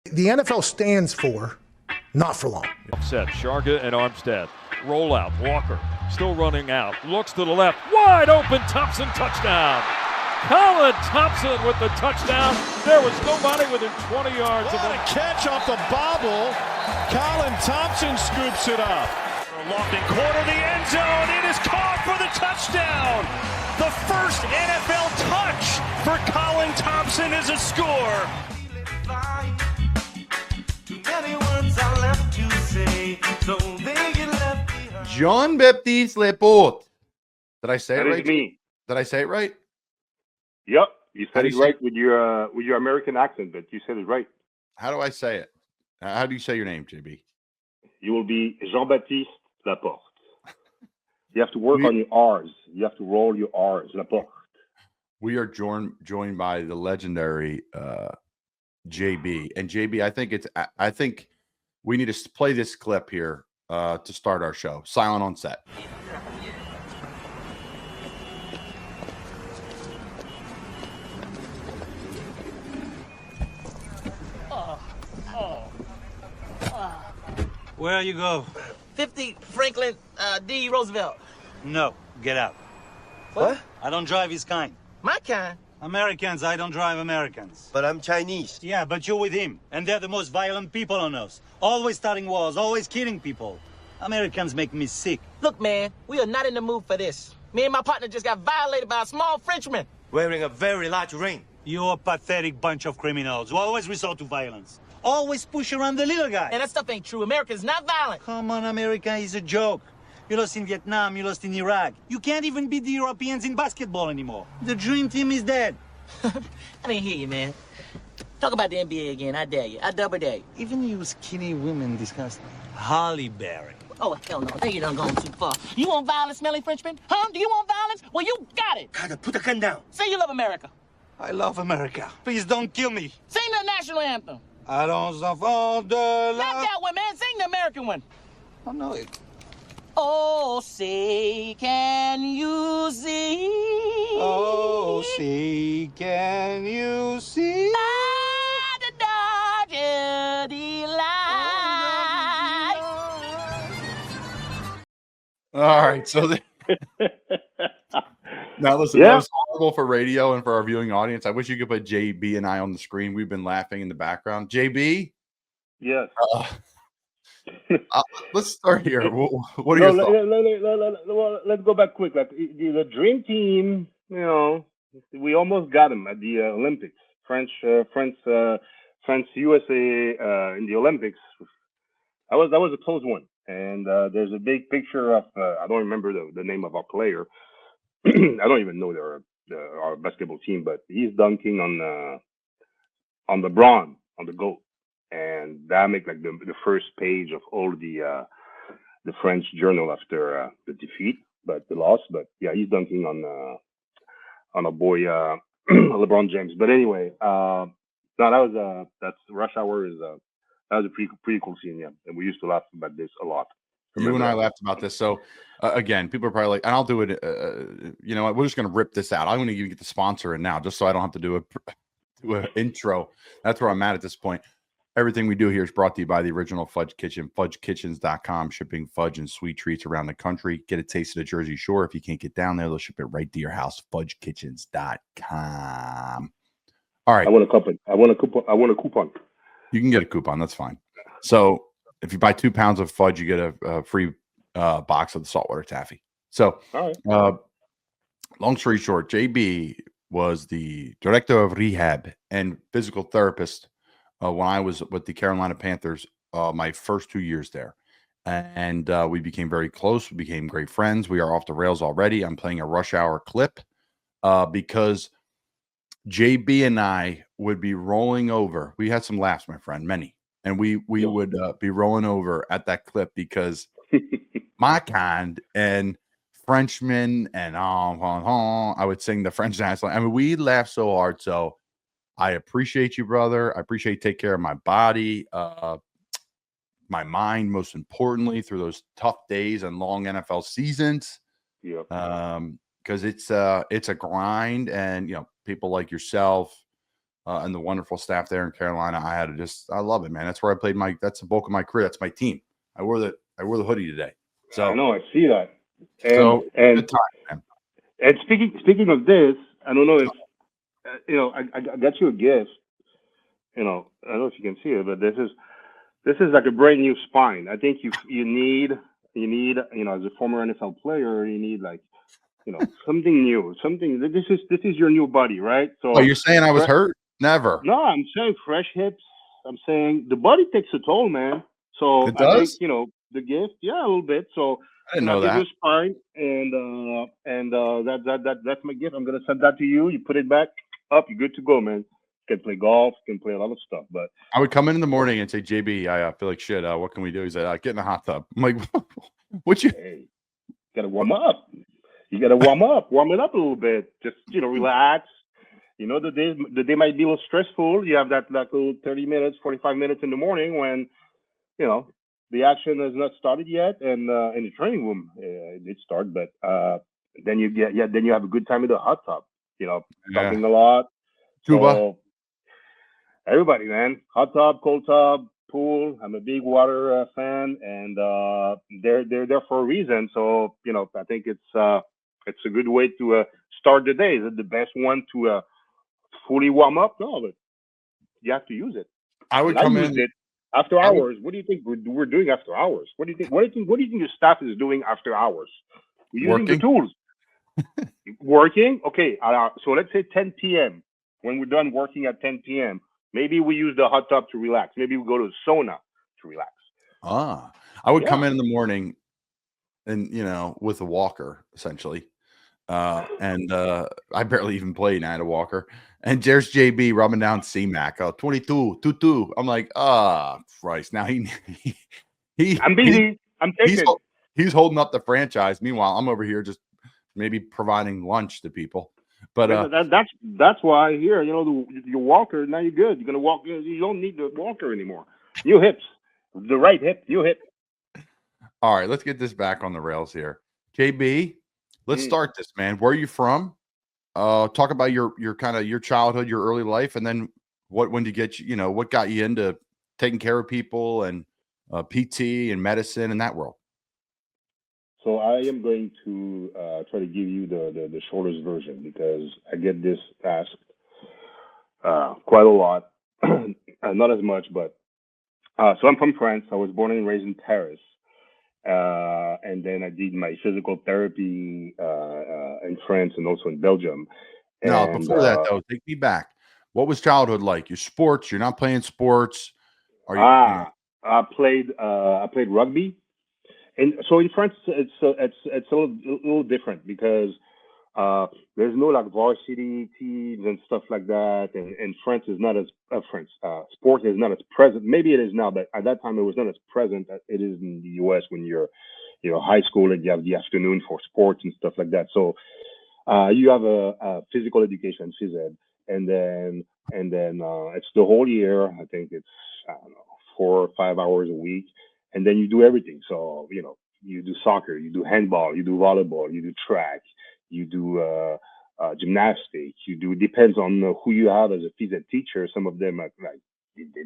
The NFL stands for not for long. Set, Sharga and Armstead. Roll out, Walker still running out. Looks to the left, wide open, Thompson touchdown. Colin Thompson with the touchdown. There was nobody within 20 yards of him. What a catch off the bobble. Colin Thompson scoops it up. Lofting corner, the end zone. It is caught for the touchdown. The first NFL touch for Colin Thompson is a score. Jean-Baptiste Laporte. Did I say it right? That is me. Did I say it right? Yep, you said it you right with your American accent, but you said it right. How do I say it? How do you say your name, JB? You will be Jean-Baptiste Laporte. You have to work on your R's. You have to roll your R's. Laporte. We are joined by the legendary JB. And JB, I think we need to play this clip here to start our show. Silent on set. Where you go? 50 Franklin D. Roosevelt. No, get out. What? I don't drive his kind. My kind? Americans, I don't drive Americans. But I'm Chinese. Yeah, but you're with him. And they're the most violent people on earth. Always starting wars, always killing people. Americans make me sick. Look, man, we are not in the mood for this. Me and my partner just got violated by a small Frenchman. Wearing a very large ring. You're a pathetic bunch of criminals who always resort to violence. Always push around the little guy. And that stuff ain't true. America's not violent. Come on, America is a joke. You lost in Vietnam, you lost in Iraq. You can't even beat the Europeans in basketball anymore. The dream team is dead. I didn't hear you, man. Talk about the NBA again. I dare you. I double dare you. Even you skinny women disgust me. Holly Berry. Oh, hell no. There you done gone too far. You want violence, smelly Frenchman? Huh? Do you want violence? Well, you got it. Carter, put the gun down. Say you love America. I love America. Please don't kill me. Sing the national anthem. Allons enfants de Not la... that one, man. Sing the American one. I know it. Oh, say, can you see? Oh, see, can you see? The Dodger delight. All right. So now listen, Yeah. that was horrible for radio and for our viewing audience. I wish you could put JB and I on the screen. We've been laughing in the background. JB? Yes. Let's start here. What are your thoughts? Let's go back quick. Like the dream team, you know, we almost got them at the Olympics. France, USA in the Olympics. That was a close one. And there's a big picture of I don't remember the name of our player. I don't even know our basketball team, but he's dunking on LeBron on the goal. And that make like the first page of all the French journal after the defeat, but the loss. But yeah, he's dunking on a boy LeBron James. But anyway, no, that's Rush Hour is that was a pretty cool scene, yeah. And we used to laugh about this a lot. You and I laughed about this. So again, people are probably like, and I'll do it. You know what? We're just going to rip this out. I'm going to even get the sponsor in now, just so I don't have to do an intro. That's where I'm at this point. Everything we do here is brought to you by the original Fudge Kitchen, fudgekitchens.com, shipping fudge and sweet treats around the country. Get a taste of the Jersey Shore. If you can't get down there, they'll ship it right to your house, fudgekitchens.com. All right. I want a coupon. You can get a coupon. That's fine. So if you buy 2 pounds of fudge, you get a free box of the saltwater taffy. So All right. Long story short, JB was the director of rehab and physical therapist when I was with the Carolina Panthers, my first 2 years there. And we became very close. We became great friends. We are off the rails already. I'm playing a Rush Hour clip because JB and I would be rolling over. We had some laughs, my friend, many. And we would be rolling over at that clip because my kind and Frenchman and I would sing the French national. I mean, we laughed so hard. So I appreciate you, brother. I appreciate you take care of my body, my mind, most importantly, through those tough days and long NFL seasons. Yeah. Because it's a grind, and you know, people like yourself, and the wonderful staff there in Carolina. I love it, man. That's where I played that's the bulk of my career. That's my team. I wore the hoodie today. So I know, I see that. And so and good time, man. and speaking of this, I don't know if I got you a gift. I don't know if you can see it, but this is like a brand new spine. I think you need as a former NFL player, you need like something new, something. This is your new body, right? So Oh, you're saying I was hurt? Never. no, I'm saying fresh hips. I'm saying the body takes a toll, man. So It I think does? the gift, yeah, a little bit. So I didn't know I'll give you that. a spine, and that's my gift. I'm gonna send that to you. You put it back up. You're good to go, man. You can play golf. You can play a lot of stuff. But I would come in the morning and say, JB, I feel like shit. What can we do? He said, get in the hot tub. I'm like, what you? hey, you gotta warm up. You gotta warm it up a little bit. Just relax. The day might be a little stressful. You have that little 30 minutes, 45 minutes in the morning when the action has not started yet, and in the training room it did start, but then you have a good time in the hot tub. Talking a lot. Cuba. So everybody, man, hot tub, cold tub, pool. I'm a big water fan, and they're there for a reason. So I think it's a good way to start the day. Is it the best one to fully warm up? No, but you have to use it. I would and come I used in. it after hours. What do you think we're doing after hours? What do you think? What do you think your staff is doing after hours? We're using the tools. Working. Okay. So let's say 10 p.m. When we're done working at 10 p.m. Maybe we use the hot tub to relax. Maybe we go to the sauna to relax. I would come in the morning, and with a walker essentially. And I barely even played. I had a walker, and there's JB rubbing down C-Mac. 22. I'm like, Christ. Now he I'm busy. I'm taking. He's holding up the franchise. Meanwhile, I'm over here just maybe providing lunch to people. But that's why here, your walker. Now you're good. You're gonna walk. You don't need the walker anymore. New hips, the right hip, new hip. All right, let's get this back on the rails here, JB. Let's start this, man. Where are you from? Talk about your kind of your childhood, your early life, and then when you get what got you into taking care of people and PT and medicine and that world. So I am going to try to give you the shortest version because I get this asked quite a lot, not as much, but so I'm from France. I was born and raised in Paris. And then I did my physical therapy in France and also in Belgium. No, And, before that though, take me back. What was childhood like? Your sports? You're not playing sports? Are you? I played rugby, and so in France it's a little different because there's no like varsity teams and stuff like that, and France is not as sport is not as present. Maybe it is now, but at that time it was not as present as it is in the U.S. when you're high school and you have the afternoon for sports and stuff like that. So you have a physical education, phys ed, and then it's the whole year. I think it's 4 or 5 hours a week, and then you do everything. So you do soccer, you do handball, you do volleyball, you do track, you do gymnastics, you do. Depends on who you have as a phys ed teacher. Some of them are like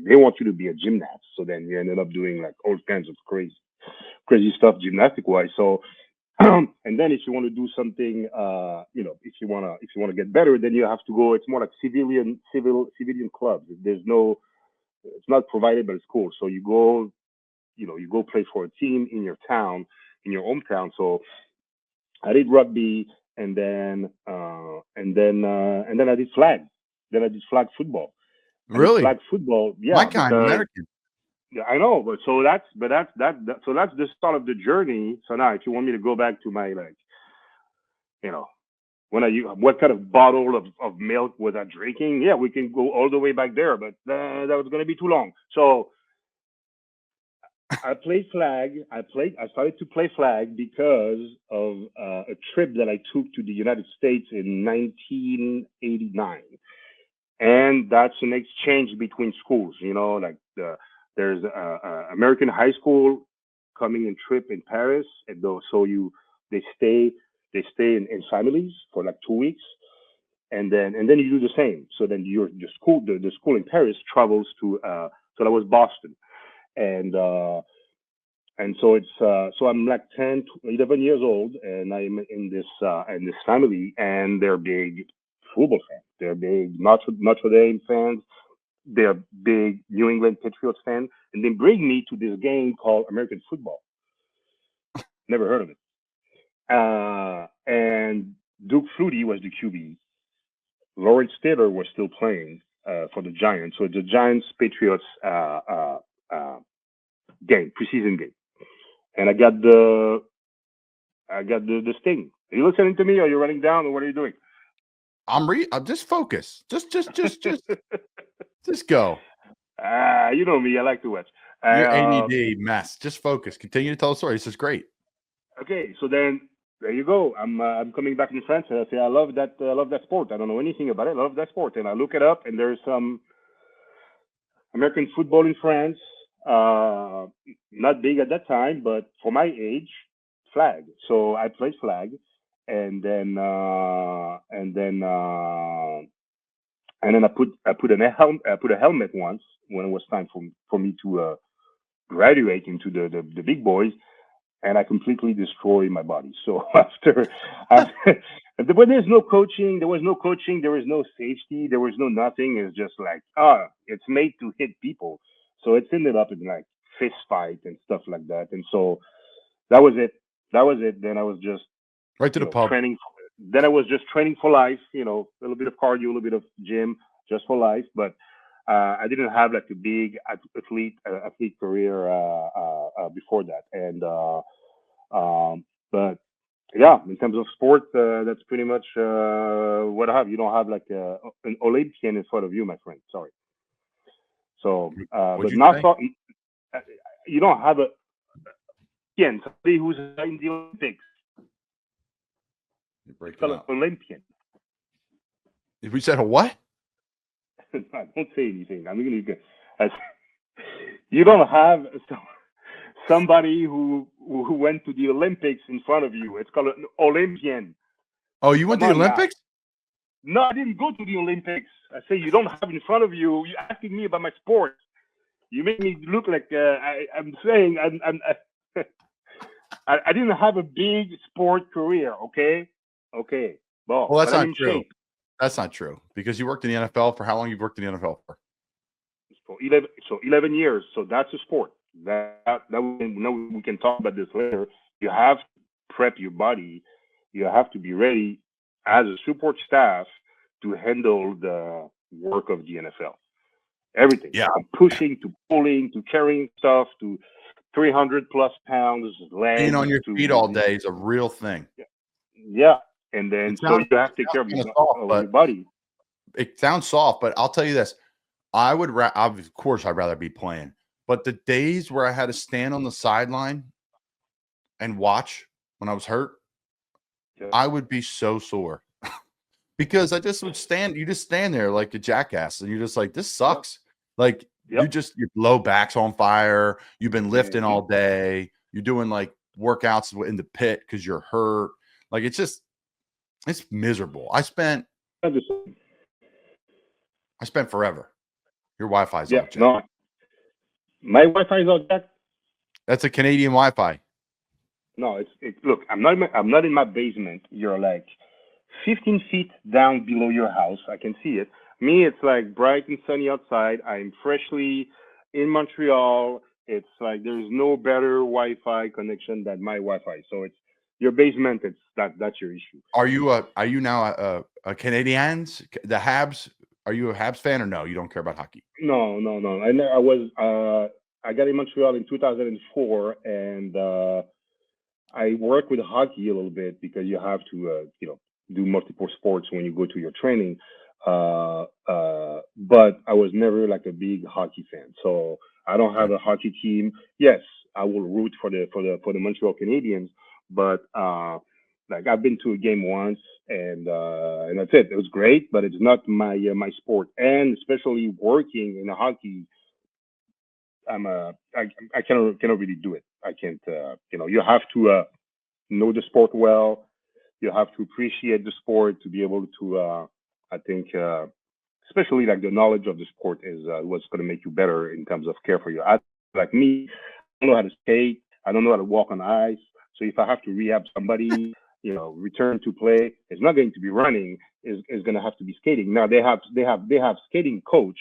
they want you to be a gymnast, so then you ended up doing like all kinds of crazy stuff gymnastic wise. So and then if you want to do something, if you want to get better, then you have to go. It's more like civilian clubs. It's not provided by the school. So you go play for a team in your town, in your hometown. So I did rugby, and then I did flag. Then I did flag football. Really? Flag football, yeah. My kind, American. Yeah, I know, but that's the start of the journey. So now, if you want me to go back to my what kind of bottle of milk was I drinking? Yeah, we can go all the way back there, but that was going to be too long. So I played flag. I started to play flag because of a trip that I took to the United States in 1989, and that's an exchange between schools. There's American high school coming in trip in Paris, and they stay in families for like 2 weeks, and then you do the same. So then the school in Paris travels to so that was Boston, and so it's so I'm like 10, 11 years old, and I'm in this family, and they're big football fans. They're big Notre Dame fans. They're big New England Patriots fans, and they bring me to this game called American football. Never heard of it. And Duke Flutie was the QB. Lawrence Taylor was still playing for the Giants. So the Giants Patriots game, preseason game, and I got the sting. Are you listening to me? Are you running down, or what are you doing? I'm just focus. Just go. You know me. I like to watch. Your ADD mess. Just focus. Continue to tell the story. This is great. Okay, so then there you go. I'm coming back in France, and I say I love that sport. I don't know anything about it. I love that sport, and I look it up, and there's some American football in France. Not big at that time, but for my age, flag. So I played flag, and then I put a helmet once when it was time for me to graduate into the big boys, and I completely destroyed my body. So after but there was no coaching, there was no safety, there was no nothing. It's just like it's made to hit people. So it's ended up in like fist fight and stuff like that. And so that was it. Then I was just right to the pub. Training. Then I was just training for life. A little bit of cardio, a little bit of gym, just for life. But I didn't have like a big athlete career before that. And but yeah, in terms of sport, that's pretty much what I have. You don't have like an Olympian in front of you, my friend. Sorry. So, but not for, you don't have somebody who's in the Olympics. It's called an Olympian. If we said a what? Don't say anything. I'm going to. You don't have somebody who went to the Olympics in front of you. It's called an Olympian. Oh, you went to the Olympics? No, I didn't go to the Olympics. I say you don't have in front of you. You're asking me about my sport. You make me look like I'm saying I didn't have a big sport career. Okay. Well, that's not true. That's not true because you worked in the NFL for how long? You've worked in the NFL for? 11 years. So that's a sport. That we can talk about this later. You have to prep your body. You have to be ready as a support staff to handle the work of the NFL. Everything. Yeah. From pushing to pulling to carrying stuff to 300 plus pounds. Being on your feet all day is a real thing. Yeah. And then so you have to take care of your body. It sounds soft, but I'll tell you this. Of course, I'd rather be playing. But the days where I had to stand on the sideline and watch when I was hurt, I would be so sore because I just would stand. You just stand there like a jackass, and you're just like, this sucks. Like your low back's on fire. You've been lifting all day. You're doing like workouts in the pit because you're hurt. Like it's miserable. I spent forever. Your Wi-Fi's all jacked. No. My Wi-Fi is all jacked. That's a Canadian Wi-Fi. No, look. I'm not in my basement. You're like 15 feet down below your house. I can see it. Me, it's like bright and sunny outside. I'm freshly in Montreal. It's like there's no better Wi-Fi connection than my Wi-Fi. So it's your basement. That's your issue. Are you now a Canadians? The Habs? Are you a Habs fan or no? You don't care about hockey? No. I got in Montreal in 2004, and I work with hockey a little bit because you have to do multiple sports when you go to your training. But I was never like a big hockey fan, so I don't have a hockey team. Yes, I will root for the Montreal Canadiens, but like I've been to a game once, and that's it. It was great, but it's not my sport, and especially working in hockey, I cannot really do it. I can't. You have to know the sport well. You have to appreciate the sport to be able to I think, especially like the knowledge of the sport is what's going to make you better in terms of care for your athletes. Like me, I don't know how to skate. I don't know how to walk on ice. So if I have to rehab somebody, return to play, it's not going to be running. Is going to have to be skating. Now they have skating coach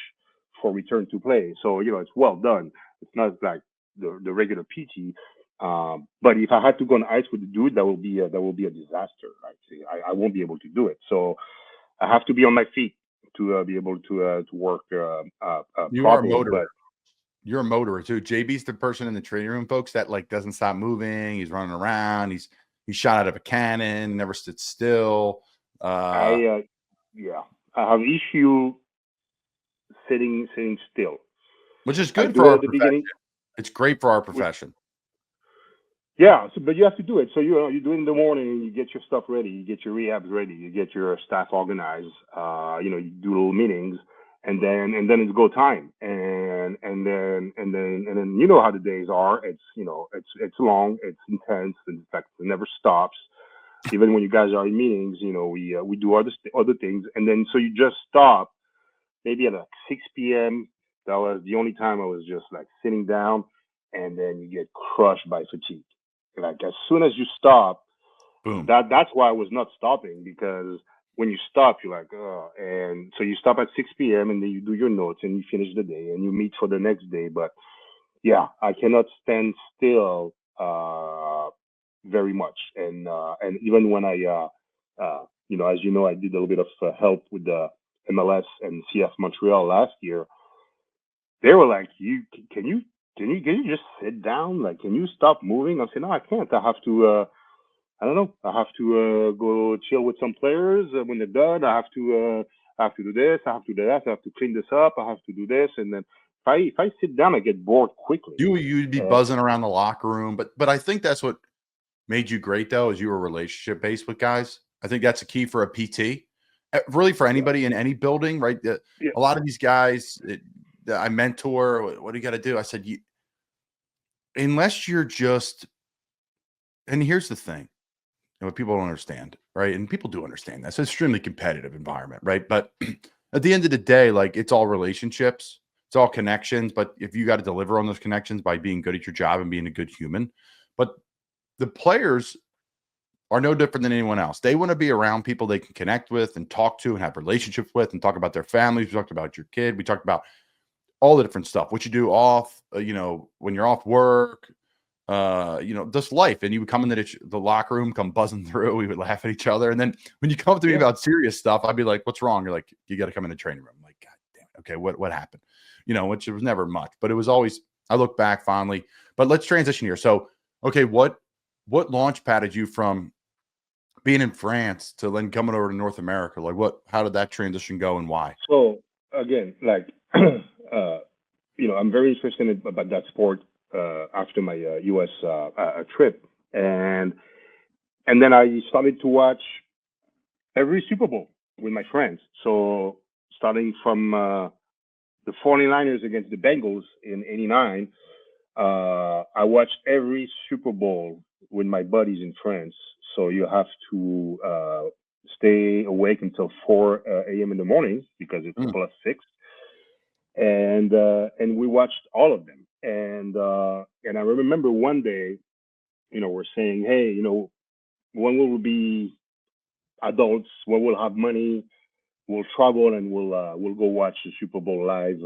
for return to play. So it's well done. It's not like the regular PT. But if I had to go on ice with the dude, that will be a disaster. I won't be able to do it. So I have to be on my feet to be able to work. You are a properly, motorer. but You're a motorer too. JB's the person in the training room, folks, that like doesn't stop moving. He's running around. He's shot out of a cannon. Never sits still. I have issue sitting still, which is good for our profession. Beginning. It's great for our profession. Yeah, but you have to do it. So you do it in the morning. You get your stuff ready. You get your rehabs ready. You get your staff organized. You do little meetings, and then it's go time. And then you know how the days are. It's it's long. It's intense. In fact, it never stops. Even when you guys are in meetings, we do other things, and then so you just stop. Maybe at like 6 p.m. That was the only time I was just like sitting down, and then you get crushed by fatigue. Like as soon as you stop, boom. That's why I was not stopping, because when you stop, you're like, oh, and so you stop at 6 p.m. and then you do your notes and you finish the day and you meet for the next day. But yeah, I cannot stand still very much. And even when I as you know, I did a little bit of help with the MLS and CF Montreal last year. They were like, can you just sit down? Like, can you stop moving? I said, no, I can't. I have to, I don't know. I have to go chill with some players when they're done. I have to do this. I have to do that. I have to clean this up. I have to do this. And then if I sit down, I get bored quickly. You'd be buzzing around the locker room. But I think that's what made you great, though, is you were relationship based with guys. I think that's a key for a PT. Really, for anybody in any building, right? A lot of these guys that I mentor, what do you got to do? I said, unless you're just, and here's the thing, what people don't understand, right? And people do understand that. It's an extremely competitive environment, right? But at the end of the day, like, it's all relationships, it's all connections. But if you got to deliver on those connections by being good at your job and being a good human, but the players are no different than anyone else. They want to be around people they can connect with and talk to and have relationships with and talk about their families. We talked about your kid. We talked about all the different stuff, what you do off, when you're off work, just life. And you would come into the locker room, come buzzing through. We would laugh at each other. And then when you come up to me about serious stuff, I'd be like, what's wrong? You're like, you got to come in the training room. I'm like, God damn it. Okay, what happened? Which it was never much, but it was always, I look back fondly. But let's transition here. So, okay, what launch padded you from being in France to then coming over to North America? Like, how did that transition go and why? So again, like, I'm very interested about that sport after my U.S. trip, and then I started to watch every Super Bowl with my friends. So starting from the 49ers against the Bengals in '89, I watched every Super Bowl with my buddies in France. So you have to stay awake until 4 a.m. in the morning because it's +6. And we watched all of them. And I remember one day, we're saying, hey, when will we be adults, when we'll have money, we'll travel and we'll go watch the Super Bowl live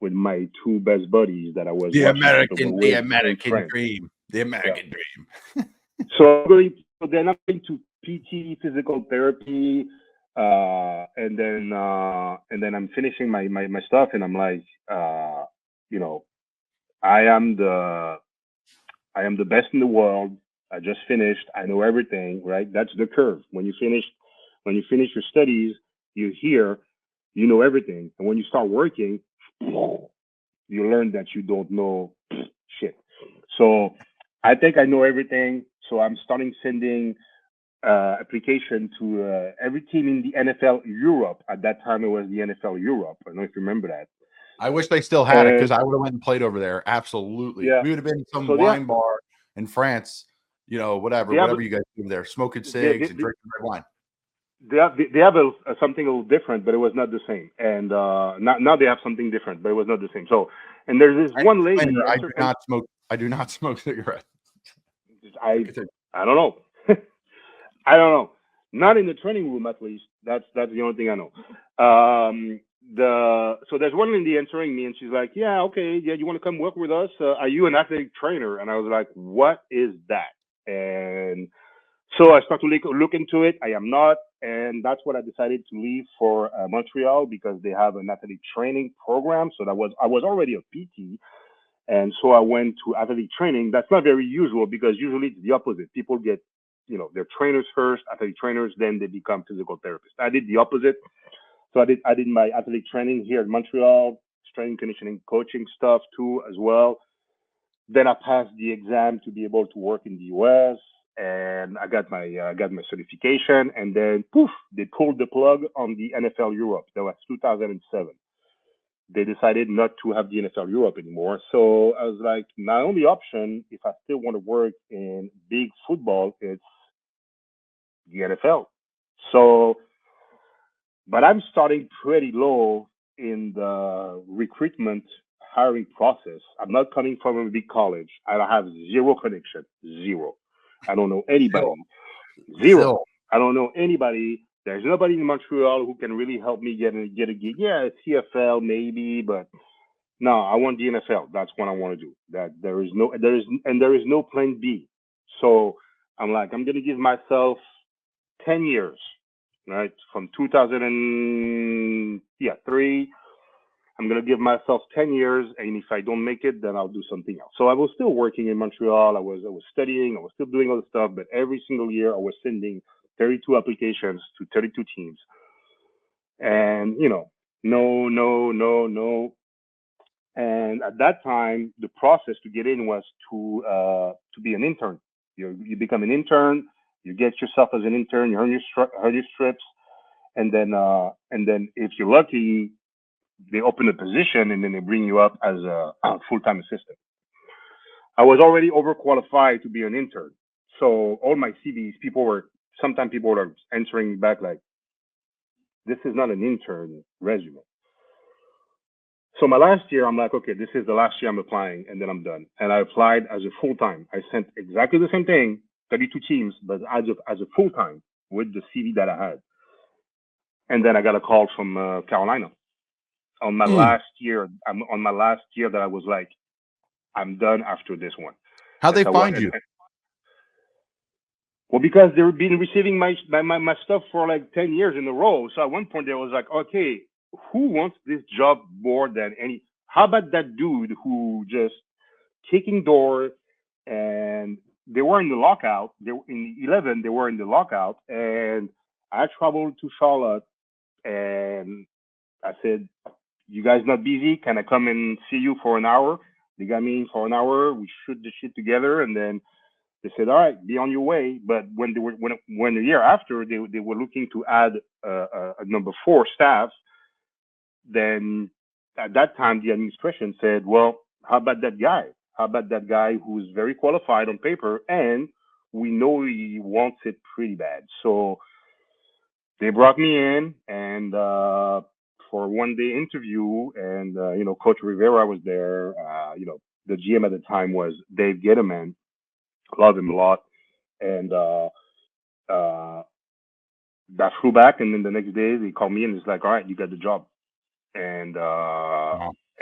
with my two best buddies that I was the American dream. So then I'm going to PT, physical therapy, and then I'm finishing my stuff, and I'm like, I am the best in the world. I just finished. I know everything, right? That's the curve. When you finish your studies, you know everything, and when you start working, you learn that you don't know shit. So I think I know everything. So I'm starting sending application to every team in the NFL Europe. At that time, it was the NFL Europe. I don't know if you remember that. I wish they still had it, because I would have went and played over there. Absolutely. Yeah. We would have been in some wine bar in France, whatever you guys do there, smoking cigs and drinking red wine. They have something a little different, but it was not the same. And now they have something different, but it was not the same. So, and there's this one lady. I do not smoke. I do not smoke cigarettes. I don't know. I don't know. Not in the training room, at least. That's the only thing I know. So there's one lady answering me, and she's like, "Yeah, okay, yeah, you want to come work with us? Are you an athletic trainer?" And I was like, "What is that?" And so I started to look into it. I am not, and that's what I decided to leave for Montreal, because they have an athletic training program. So I was already a PT, and so I went to athletic training. That's not very usual, because usually it's the opposite. People get, they're trainers first, athletic trainers, then they become physical therapists. I did the opposite. So I did my athletic training here in Montreal, strength conditioning, coaching stuff too as well. Then I passed the exam to be able to work in the US, and I got my certification. And then poof, they pulled the plug on the NFL Europe. That was 2007. They decided not to have the NFL Europe anymore. So I was like, my only option, if I still want to work in big football, it's the NFL. So, but I'm starting pretty low in the recruitment hiring process. I'm not coming from a big college. I have zero connection, zero. I don't know anybody, zero. I don't know anybody. There's nobody in Montreal who can really help me get a gig. Yeah, CFL maybe, but no, I want the NFL. That's what I want to do. That there is no plan B. So I'm like, I'm gonna give myself 10 years, right? From 2003, I'm gonna give myself 10 years, and if I don't make it, then I'll do something else. So I was still working in Montreal. I was studying. I was still doing all the stuff, but every single year I was sending 32 applications to 32 teams, and no. And at that time, the process to get in was to be an intern. You become an intern. You get yourself as an intern. You earn your strips, and then if you're lucky, they open a position, and then they bring you up as a full-time assistant. I was already overqualified to be an intern, so all my CVs, sometimes people were answering back like, "This is not an intern resume." So my last year, I'm like, okay, this is the last year I'm applying, and then I'm done. And I applied as a full-time. I sent exactly the same thing, 32 teams, but as a full-time with the CV that I had. And then I got a call from Carolina on my last year. On my last year that I was like, I'm done after this one. How'd they find you? Well, because they've been receiving my stuff for like 10 years in a row. So at one point they was like, okay, who wants this job more than any? How about that dude who just kicking door? And they were in the lockout. They were in 11. They were in the lockout, and I traveled to Charlotte, and I said, "You guys not busy? Can I come and see you for an hour?" They got me in for an hour. We shoot the shit together, and then they said, "All right, be on your way." But when the year after they were looking to add a number 4 staff, then at that time the administration said, "Well, how about that guy? How about that guy who's very qualified on paper, and we know he wants it pretty bad?" So they brought me in, and for a one-day interview, and Coach Rivera was there. The GM at the time was Dave Gettleman. Love him a lot, and I flew back, and then the next day they called me and it's like, "All right, you got the job." And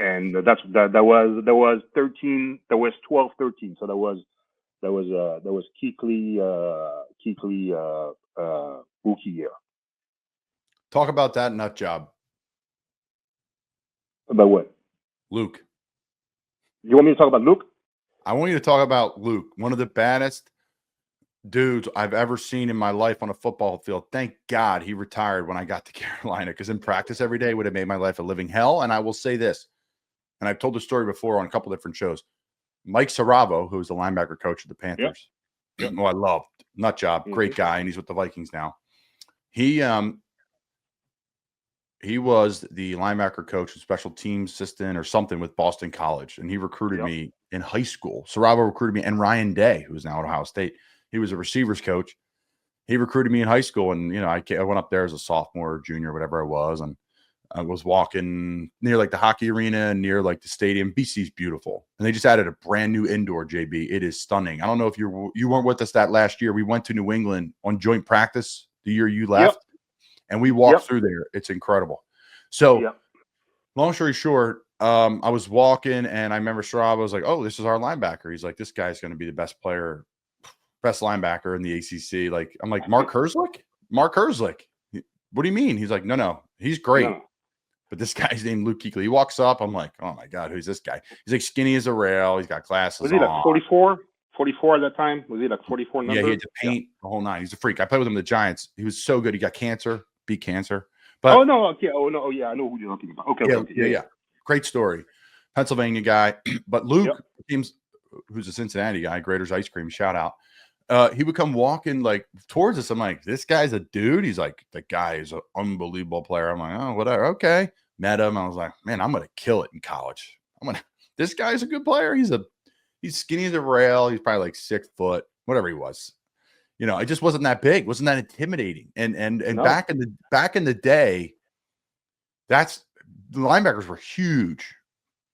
and that was 13. That was 12-13. So that was Keekly rookie year. Talk about that nut job. About what? Luke. You want me to talk about Luke? I want you to talk about Luke, one of the baddest dudes I've ever seen in my life on a football field. Thank God he retired when I got to Carolina, because in practice every day would have made my life a living hell. And I will say this, and I've told the story before on a couple different shows. Mike Saravo, who's the linebacker coach of the Panthers, who I loved, nut job, great guy, and he's with the Vikings now. He was the linebacker coach and special teams assistant or something with Boston College, and he recruited me in high school. Saravo recruited me, and Ryan Day, who's now at Ohio State. He was a receivers coach. he recruited me in high school, and I went up there as a sophomore, junior, whatever I was, and I was walking near like the hockey arena and near like the stadium. BC's beautiful, and they just added a brand new indoor. JB, it is stunning. I don't know if you weren't with us that last year. We went to New England on joint practice the year you left, and we walked through there. It's incredible. So, long story short, I was walking, and I remember Straub was like, "Oh, this is our linebacker." He's like, "This guy's going to be the best linebacker in the ACC." Like, I'm like, Mark Herzlich? Mark Herzlich. What do you mean? He's like, no, he's great. No. But this guy's named Luke Kuechly. He walks up. I'm like, oh my God, who's this guy? He's like skinny as a rail. He's got glasses. Was he like 44? 44 at that time? Was he like 44 number? Yeah, he had to paint the whole nine. He's a freak. I played with him in the Giants. He was so good. He got cancer, beat cancer. But I know who you're talking about. Okay. Yeah. Great story. Pennsylvania guy. But Luke, who's a Cincinnati guy, Grader's Ice Cream, shout out. He would come walking like towards us. I'm like, this guy's a dude. He's like, the guy is an unbelievable player. I'm like, oh, whatever. Okay. Met him. I was like, man, I'm going to kill it in college. This guy's a good player. He's skinny as a rail. He's probably like 6 foot, whatever he was. It just wasn't that big. Wasn't that intimidating. And no. back in the day, the linebackers were huge,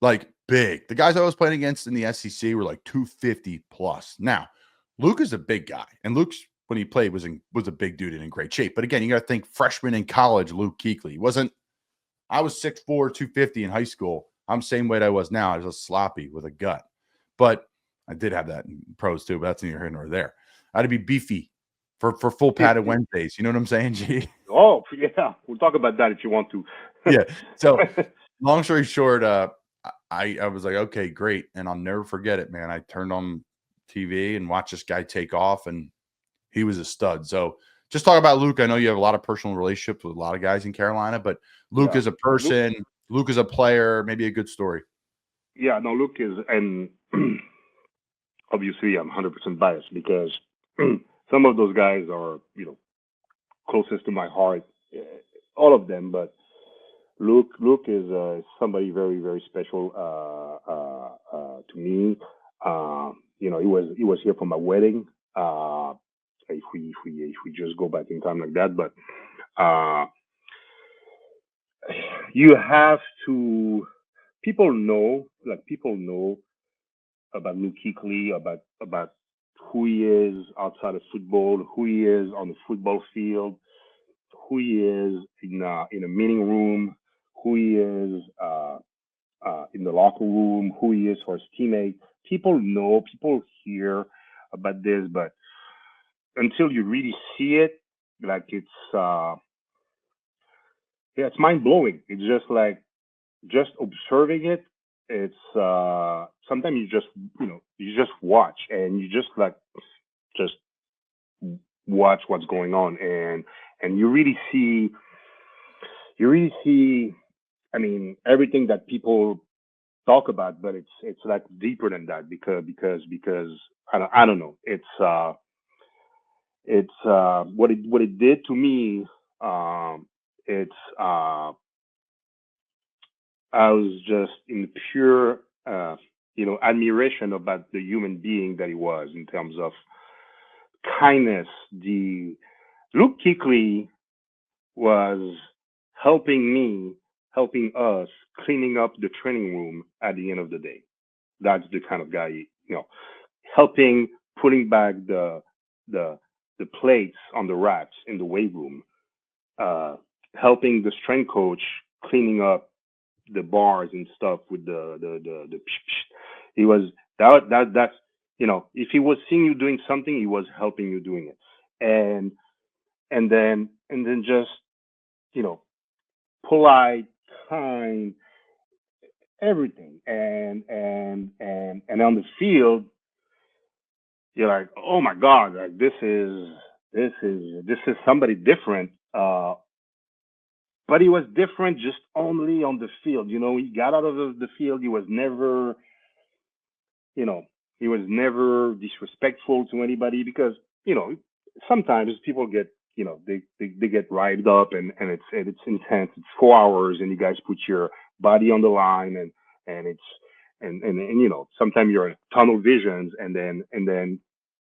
like big. The guys I was playing against in the SEC were like 250 plus. Now, Luke is a big guy, and Luke's, when he played, was a big dude and in great shape. But again, you got to think freshman in college, Luke Kuechly. I was 6'4", 250 in high school. I'm the same weight I was now. I was just sloppy with a gut. But I did have that in pros too, but that's neither here nor there. I had to be beefy for full padded Wednesdays. You know what I'm saying, G? Oh, yeah. We'll talk about that if you want to. Yeah. So long story short, I was like, okay, great. And I'll never forget it, man. I turned on TV and watched this guy take off, and he was a stud. So just talk about Luke. I know you have a lot of personal relationships with a lot of guys in Carolina, but Luke is a person, Luke is a player, maybe a good story. Yeah, no, Luke is, and obviously I'm 100% biased because some of those guys are, closest to my heart, all of them, but Luke is somebody very, very special to me. He was here for my wedding. If we just go back in time like that, but you have to. People know about Luke Kuechly, about who he is outside of football, who he is on the football field, who he is in a meeting room, who he is in the locker room, who he is for his teammates. People know, people hear about this, but until you really see it, like it's mind blowing. It's just observing it. It's sometimes you just watch and you just watch what's going on, and you really see. I mean, everything that people talk about, but it's like deeper than that because I don't know. It's what it did to me. I was just in pure admiration about the human being that he was in terms of kindness. Luke Kuechly was helping us cleaning up the training room at the end of the day. That's the kind of guy, helping putting back the plates on the racks in the weight room, helping the strength coach cleaning up the bars and stuff with the he was that's if he was seeing you doing something, he was helping you doing it, and then just polite, kind, everything, and on the field, you're like, oh my God, like this is somebody different. But he was different just only on the field. He got out of the field. He was never, disrespectful to anybody because, sometimes people get, they get riled up and it's intense. It's 4 hours and you guys put your body on the line and it's, and sometimes you're in tunnel visions and then,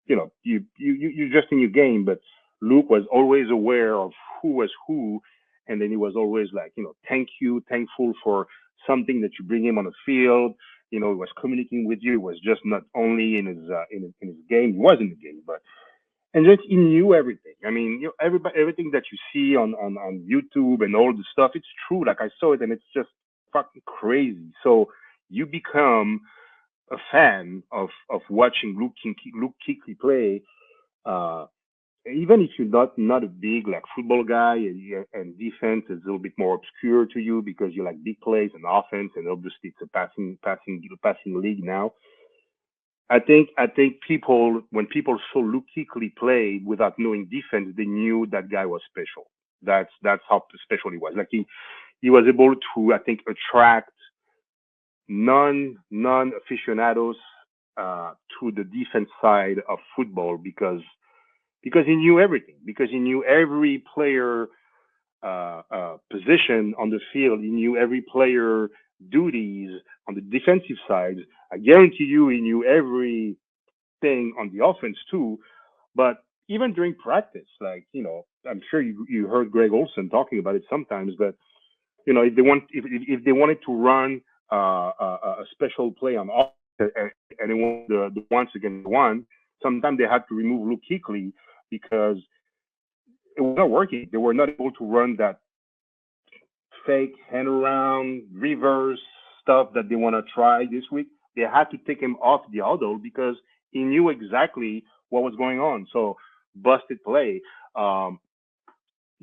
you're just in your game. But Luke was always aware of who was who, and then he was always like, thankful for something that you bring him on the field. He was communicating with you. He was just not only in his in his game. He was in the game, but and just he knew everything. I mean, everybody, everything that you see on YouTube and all the stuff, it's true. Like I saw it, and it's just fucking crazy. So you become a fan of watching Luke Kuechly play. Uh, Even if you're not a big like football guy, and defense is a little bit more obscure to you because you like big plays and offense, and obviously it's a passing league now. I think people, when people saw Luke Kuechly play without knowing defense, they knew that guy was special. That's how special he was. Like he was able to, I think, attract non aficionados to the defense side of football because he knew everything, because he knew every player position on the field. He knew every player duties on the defensive side. I guarantee you he knew everything on the offense too. But even during practice, like, I'm sure you heard Greg Olson talking about it sometimes, but if they wanted to run a special play on offense and they want the once against one, sometimes they had to remove Luke Kuechly because it was not working. They were not able to run that fake hand around reverse stuff that they want to try this week. They had to take him off the huddle because he knew exactly what was going on. So busted play,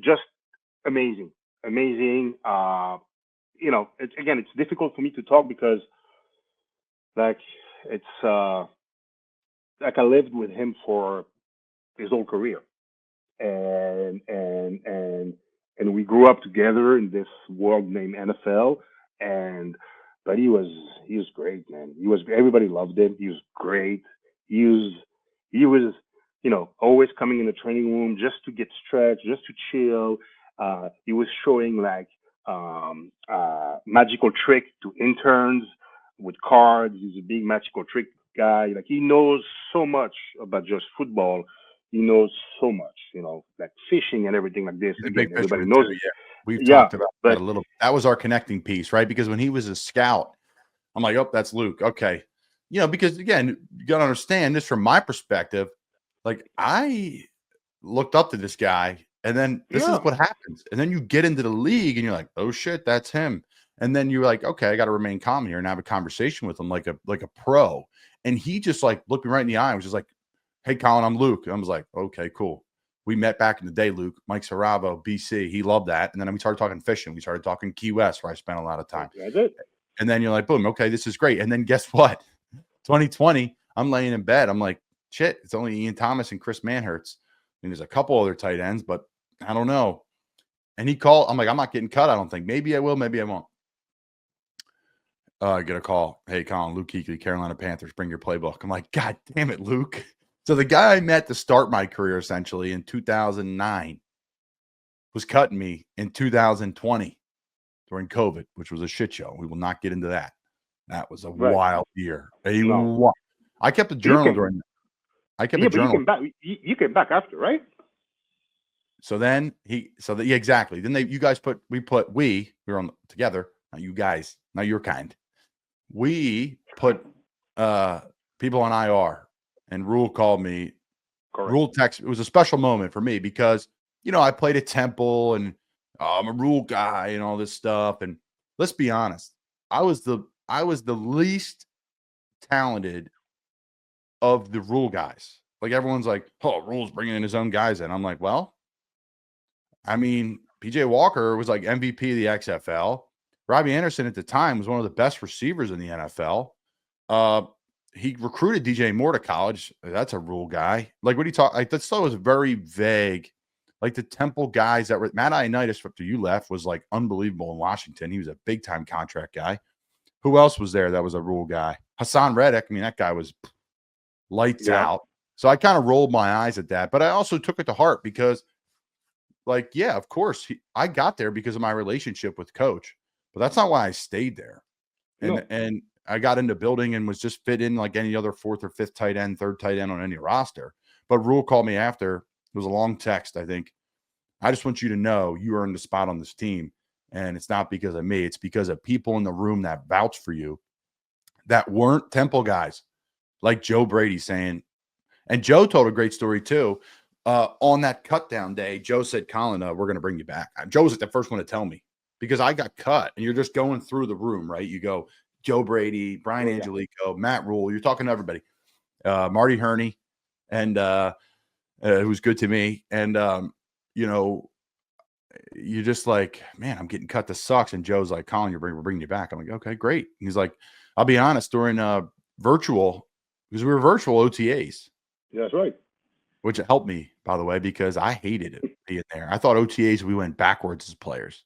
just amazing. It's difficult for me to talk because like it's like I lived with him for his whole career, and we grew up together in this world named NFL. But he was great, man. Everybody loved him. He was great. He was always coming in the training room just to get stretched, just to chill. He was showing like magical trick to interns with cards. He's a big magical trick guy. Like he knows so much about just football. He knows so much, like fishing and everything like this. He's a Again, big everybody fisherman knows too, it. yeah. We've Yeah, talked about but that a little. That was our connecting piece, right? Because when he was a scout, I'm like, oh, that's Luke. Okay. Because again, you got to understand this from my perspective. Like I looked up to this guy, and then this is what happens. And then you get into the league and you're like, oh shit, that's him. And then you're like, okay, I got to remain calm here and have a conversation with him like a pro. And he just like looked me right in the eye and was just like, hey, Colin, I'm Luke. And I was like, okay, cool. We met back in the day, Luke. Mike Saravo, BC. He loved that. And then we started talking fishing. We started talking Key West, where I spent a lot of time. That's it. And then you're like, boom, okay, this is great. And then guess what? 2020, I'm laying in bed. I'm like, shit, it's only Ian Thomas and Chris Manhertz. And there's a couple other tight ends, but I don't know. And he called. I'm like, I'm not getting cut, I don't think. Maybe I will, maybe I won't. I get a call. Hey, Colin, Luke Kuechly, Carolina Panthers, bring your playbook. I'm like, God damn it, Luke. So the guy I met to start my career essentially in 2009 was cutting me in 2020 during COVID, which was a shit show. We will not get into that. That was a wild year. I kept a journal during that. I kept a journal. You came back after, right? So then exactly. Then we were on together. Not you guys, not your kind. We put people on IR, and Rule called me. Correct. Rule text. It was a special moment for me because I played at Temple and I'm a Rule guy and all this stuff. And let's be honest, I was the least talented of the Rule guys. Like everyone's like, oh, Rule's bringing in his own guys in. I'm like, well, I mean, PJ Walker was like MVP of the XFL. Robbie Anderson at the time was one of the best receivers in the NFL. He recruited DJ Moore to college. That's a Rule guy. Like, what do you talk? Like, that stuff was very vague. Like the Temple guys that were Matt Ioannidis after you left was like unbelievable in Washington. He was a big time contract guy. Who else was there that was a Rule guy? Hassan Reddick. I mean, that guy was lights out. So I kind of rolled my eyes at that, but I also took it to heart because, like, yeah, of course, I got there because of my relationship with Coach, but that's not why I stayed there. And I got into building and was just fit in like any other fourth or fifth tight end, third tight end on any roster. But Rule called me after It was a long text, I think. I just want you to know you earned a spot on this team. And it's not because of me. It's because of people in the room that vouch for you that weren't Temple guys, like Joe Brady saying, and Joe told a great story too. On that cut down day, Joe said, Colin, we're going to bring you back. Joe was like the first one to tell me because I got cut, and you're just going through the room, right? You go Joe Brady, Brian Angelico, Matt Rule. You're talking to everybody. Marty Herney, and who's good to me. And, you're just like, man, I'm getting cut. This sucks. And Joe's like, Colin, we're bringing you back. I'm like, okay, great. And he's like, I'll be honest, during virtual, because we were virtual OTAs. Yeah, that's right. Which helped me, by the way, because I hated it being there. I thought OTAs, we went backwards as players.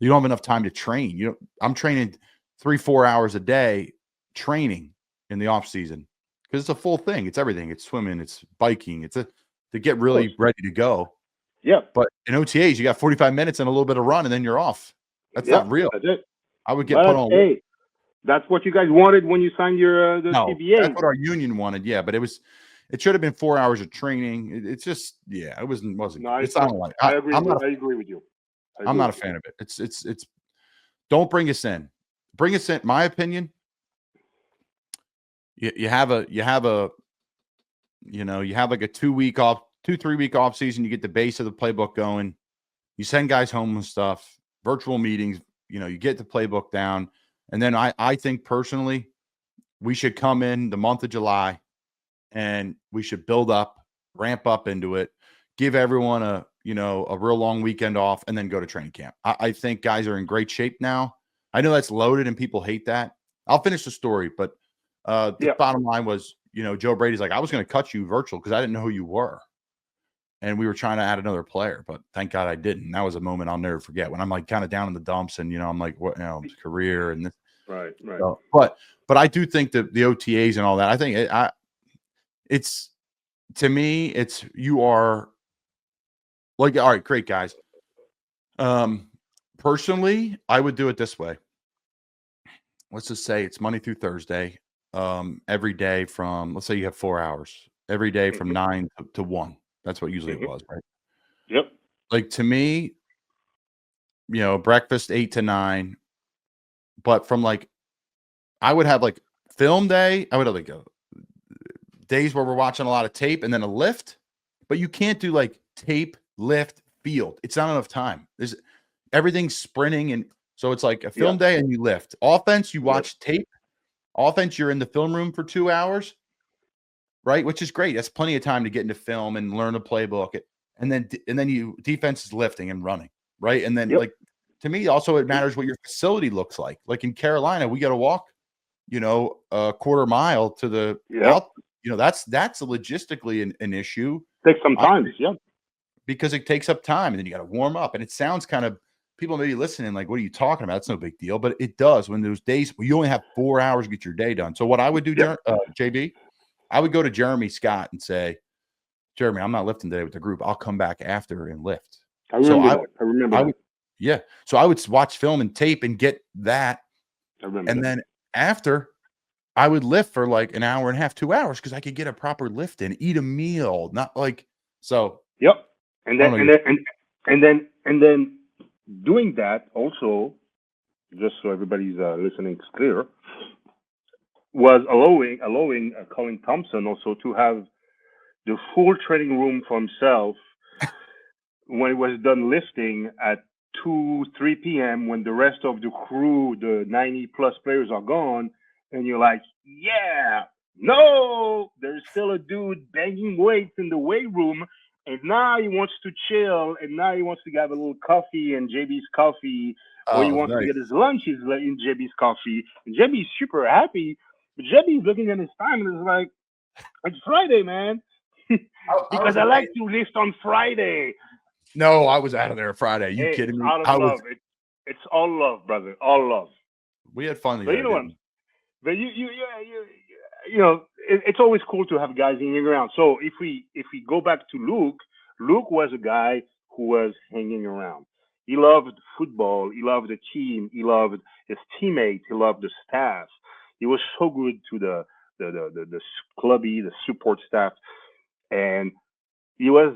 You don't have enough time to train. I'm training 3-4 hours a day training in the off season because it's a full thing. It's everything. It's swimming. It's biking. It's to get really ready to go. Yeah. But in OTAs, you got 45 minutes and a little bit of run, and then you're off. That's not real. That's it. I would get put on. Hey, that's what you guys wanted when you signed your the CBA. That's what our union wanted. Yeah, but it should have been 4 hours of training. It's just, it wasn't. No, it's not like I agree. I agree with you. I'm not a fan of it. It's. Don't bring us in. Bring us in. My opinion. You have like a 2-3 week off season. You get the base of the playbook going. You send guys home with stuff. Virtual meetings. You get the playbook down, and then I think personally, we should come in the month of July, and we should build up, ramp up into it, give everyone a real long weekend off, and then go to training camp. I think guys are in great shape now. I know that's loaded and people hate that. I'll finish the story, but the bottom line was, Joe Brady's like, I was going to cut you virtual because I didn't know who you were. And we were trying to add another player, but thank God I didn't. That was a moment I'll never forget when I'm like kind of down in the dumps and, I'm like, what, career and this. Right. So, but I do think that the OTAs and all that, I think it's to me, it's you are like, all right, great guys. Personally, I would do it this way. Let's just say it's Monday through Thursday, every day from, let's say you have 4 hours, every day from 9 to 1. That's what usually it was, right? Yep. Like to me, breakfast 8 to 9, but from I would have film day. I would have days where we're watching a lot of tape and then a lift, but you can't do tape, lift, field. It's not enough time. Everything's sprinting. And so it's like a film day and you lift. Offense, you watch tape. Offense, you're in the film room for 2 hours, right? Which is great. That's plenty of time to get into film and learn the playbook. And then you defense is lifting and running, right? And then to me, also it matters what your facility looks like. Like in Carolina, we got to walk, a quarter mile to the out. That's logistically an issue. Takes some time, because it takes up time, and then you got to warm up. And it sounds kind of people may be listening like, "What are you talking about?" It's no big deal, but it does when those days where you only have 4 hours to get your day done. So what I would do, JB, I would go to Jeremy Scott and say, Jeremy, I'm not lifting today with the group. I'll come back after and lift. I remember. So I would watch film and tape and get that. And then after, I would lift for an hour and a half, 2 hours, because I could get a proper lift in, eat a meal, not so. Yep. And then doing that also, just so everybody's listening is clear, was allowing Colin Thompson also to have the full training room for himself when it was done lifting at 2-3 p.m. when the rest of the crew, the 90 plus players, are gone, and you're like, no, there's still a dude banging weights in the weight room, and now he wants to chill, and now he wants to have a little coffee and JB's coffee, or he wants to get his lunch in JB's coffee, and JB's super happy, but JB's looking at his time and is like, it's Friday, man. Because I like to lift on Friday. No, I was out of there Friday. You kidding me? Out of love. It's all love, brother. All love. We had fun. But but it's always cool to have guys hanging around. So if we go back to Luke was a guy who was hanging around. He loved football. He loved the team. He loved his teammates. He loved the staff. He was so good to the clubby, the support staff. And he was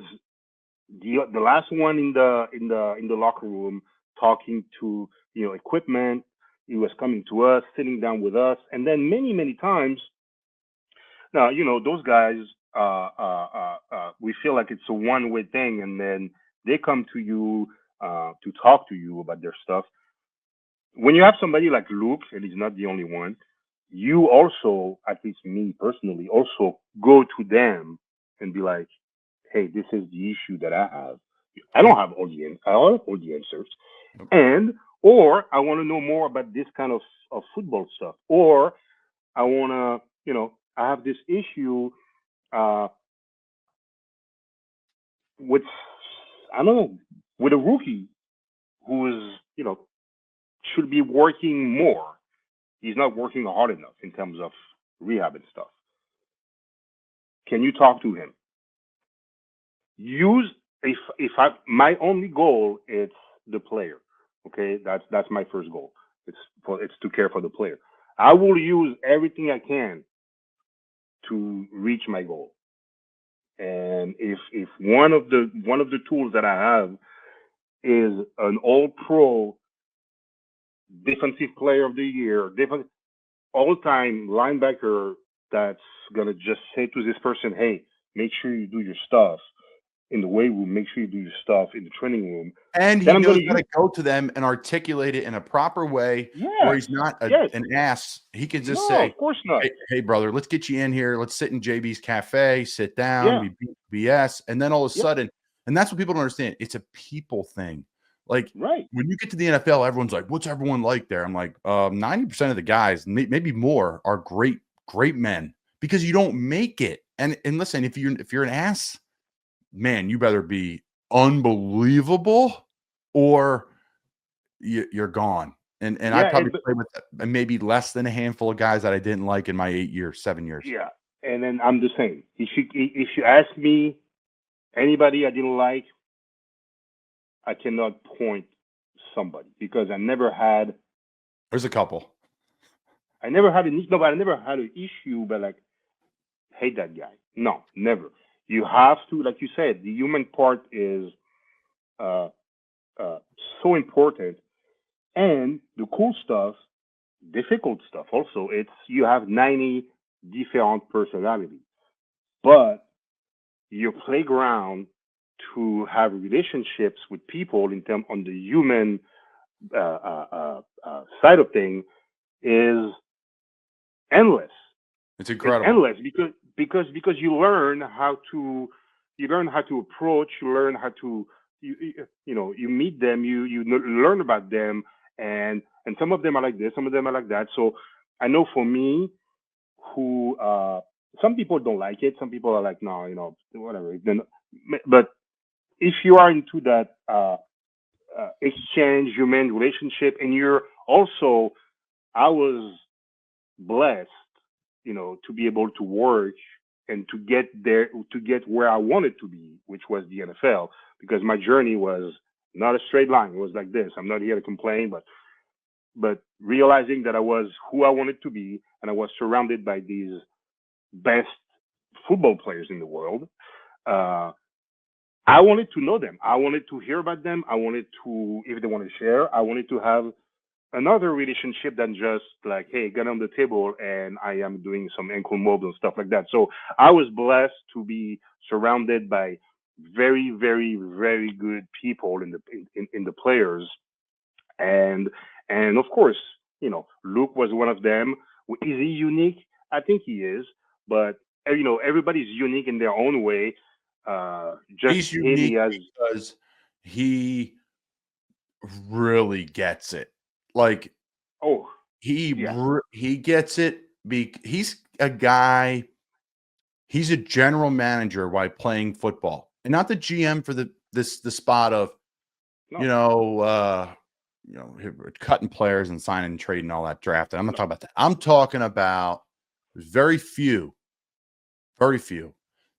the last one in the locker room talking to equipment. He was coming to us, sitting down with us, and then many times. Now those guys. We feel like it's a one-way thing, and then they come to you to talk to you about their stuff. When you have somebody like Luke, and he's not the only one, you also, at least me personally, also go to them and be like, "Hey, this is the issue that I have. I don't have I don't have all the answers, and or I want to know more about this kind of football stuff, or I want to, I have this issue uh, with, I don't know, with a rookie who is, should be working more. He's not working hard enough in terms of rehab and stuff. Can you talk to him? Use if I my only goal is the player. Okay, that's my first goal. It's to care for the player. I will use everything I can to reach my goal. And if one of the tools that I have is an all pro defensive player of the year, all time linebacker that's gonna just say to this person, "Hey, make sure you do your stuff in the weight room. Make sure you do your stuff in the training room." And he Then I'm knows gonna how to use. go to them and articulate it in a proper way where Yes, he's not yes. an ass. He can just No, say, of course not. hey, brother, let's get you in here. Let's sit in JB's cafe, sit down, Yeah, we beat BS. And then all of a yeah, sudden, and that's what people don't understand. It's a people thing. Like right. when you get to the NFL, everyone's like, what's everyone like there? I'm like, 90% of the guys, maybe more, are great men because you don't make it. And listen, if you're an ass, man, you better be unbelievable or you're gone. And I Yeah, probably played with maybe less than a handful of guys that I didn't like in my 7 years. yeah. And then I'm the same. If you ask me anybody I didn't like, I cannot point somebody because There's a couple. I never had an issue, but like hate that guy. No, never. You have to, like you said, the human part is uh, so important, and the cool stuff, difficult stuff. Also, it's you have 90 different personalities, but your playground to have relationships with people in term on the human side of things is endless. It's It's incredible. endless because you learn how to approach, you learn how to you meet them, you learn about them, and some of them are like this, some of them are like that. So I know for me, who some people don't like it, some people are like, no, whatever. Then, but if you are into that exchange, human relationship, and you're also, I was blessed, to be able to work and to get there, to get where I wanted to be, which was the NFL, because my journey was not a straight line. It was like this. I'm not here to complain, but realizing that I was who I wanted to be, and I was surrounded by these best football players in the world. I wanted to know them. I wanted to hear about them. I wanted to, if they want to share, I wanted to have another relationship than just like, hey, get on the table and I am doing some ankle moves and stuff like that. So I was blessed to be surrounded by very, very, very good people in the players, and of course, Luke was one of them. Is he unique? I think he is, but everybody's unique in their own way. Just He's him, unique he has. because he really gets it. Like Oh, he yeah. he gets it. He's a guy. He's a general manager while playing football, and not the GM for the spot of No, cutting players and signing and trading all that draft. I'm not no. talking about that. I'm talking about there's very few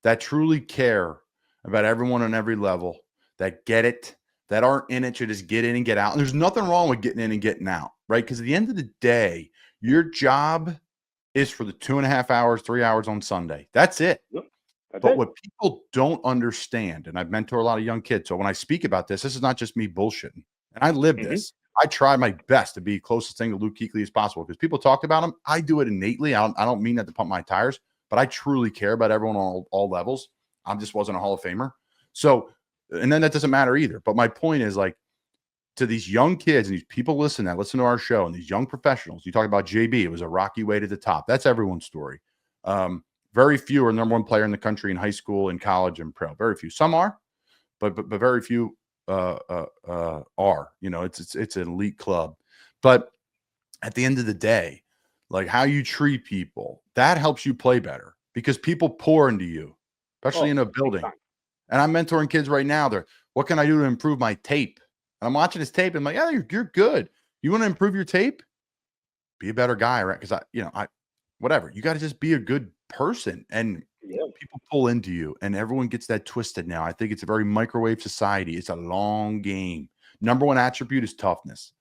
that truly care about everyone on every level, that get it, that aren't in it to just get in and get out. And there's nothing wrong with getting in and getting out, right? Because at the end of the day, your job is for the 2.5 hours, 3 hours on Sunday. That's it. Yep. But what people don't understand, and I've mentored a lot of young kids, so when I speak about this, this is not just me bullshitting. And I live this. I try my best to be closest thing to Luke Kuechly as possible because people talked about him. I do it innately. I don't mean that to pump my tires, but I truly care about everyone on all levels. I just wasn't a Hall of Famer. So, and then that doesn't matter either. But my point is, like, to these young kids and these people listen to our show and these young professionals, you talk about JB, it was a rocky way to the top. That's everyone's story. Very few are number one player in the country in high school, in college, and pro. Very few. Some are, but very few are. You know, it's an elite club. But at the end of the day, like how you treat people, that helps you play better because people pour into you, especially in a building. And I'm mentoring kids right now. They're, what can I do to improve my tape? And I'm watching his tape. And I'm like, yeah, you're good. You want to improve your tape? Be a better guy, right? Because whatever. You got to just be a good person. And people pull into you. And everyone gets that twisted now. I think it's a very microwave society. It's a long game. Number one attribute is toughness.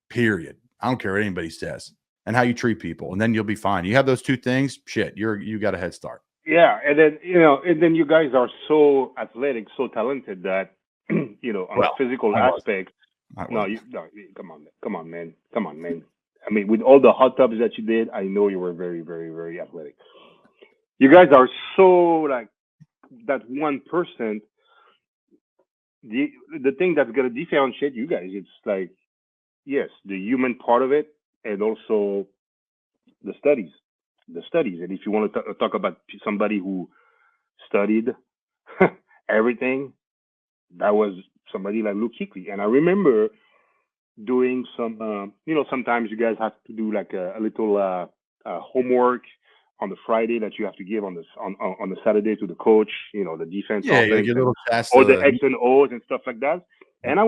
Period. I don't care what anybody says. And how you treat people. And then you'll be fine. You have those two things, shit, you got a head start. Yeah, and then you guys are so athletic, so talented that on the physical aspect. Come on, man. I mean, with all the hot tubs that you did, I know you were very, very, very athletic. You guys are so like that 1%. The thing that's gonna differentiate you guys, it's like, yes, the human part of it, and also the studies. And if you want to talk about somebody who studied everything, that was somebody like Luke Kuechly. And I remember doing some, sometimes you guys have to do like a little homework on the Friday that you have to give on the Saturday to the coach, the defense, offense, or the X and O's and stuff like that. And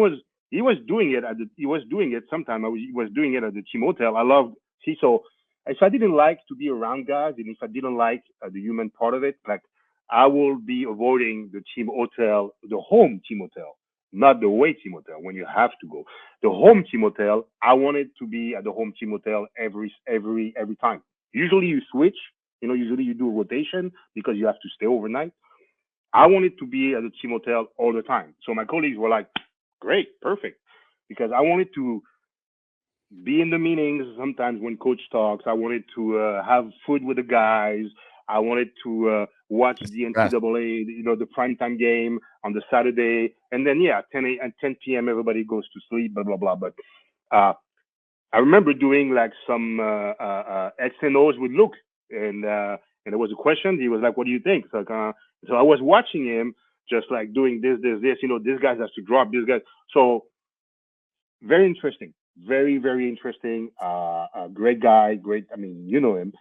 he was doing it sometime. He was doing it at the team hotel. I loved, so if I didn't like to be around guys, and if I didn't like the human part of it, like I will be avoiding the team hotel, the home team hotel, not the away team hotel when you have to go. The home team hotel, I wanted to be at the home team hotel every time. Usually you switch, usually you do a rotation because you have to stay overnight. I wanted to be at the team hotel all the time. So my colleagues were like, great, perfect. Because I wanted to be in the meetings sometimes when coach talks. I wanted to have food with the guys. I wanted to watch the NCAA, the primetime game on the Saturday. And then, 10 p.m., everybody goes to sleep, blah, blah, blah. But I remember doing like some X and O's with Luke. And there was a question. He was like, what do you think? So I was watching him just like doing this. This guy has to drop this guy. So very interesting. Very, very interesting. Great guy. Great. I mean, you know him.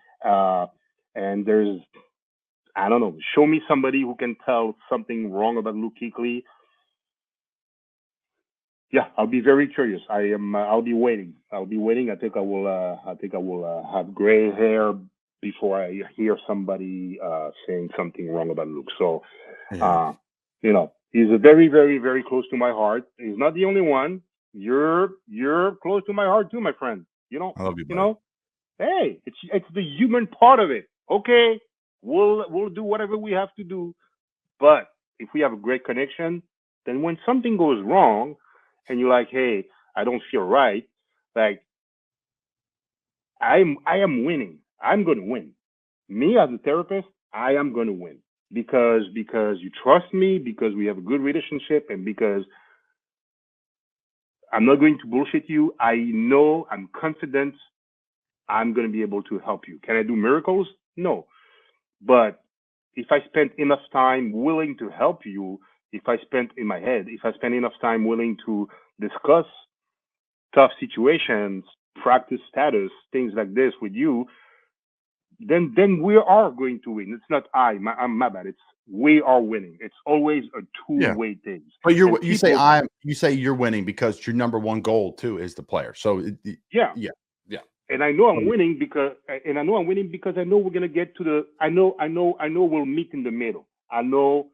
And there's, I don't know, show me somebody who can tell something wrong about Luke Kuechly. Yeah, I'll be very curious. I'll be waiting. I think I will have gray hair before I hear somebody saying something wrong about Luke. So, he's a very, very, very close to my heart. He's not the only one. You're close to my heart too, my friend. I love you, Hey, it's the human part of it. Okay, we'll do whatever we have to do, but if we have a great connection, then when something goes wrong, and you're like, hey, I don't feel right, like I am winning. I'm going to win. Me as a therapist, I am going to win because you trust me, because we have a good relationship, and because I'm not going to bullshit you. I know, I'm confident I'm going to be able to help you. Can I do miracles? No. But if I spend enough time willing to help you, if I spend enough time willing to discuss tough situations, practice status, things like this with you, then we are going to win. It's not I'm my bad. It's we are winning. It's always a two-way thing. But you say you're winning because your number one goal too is the player. So yeah. And I know I'm winning because I know we're gonna get to the. I know we'll meet in the middle. I know.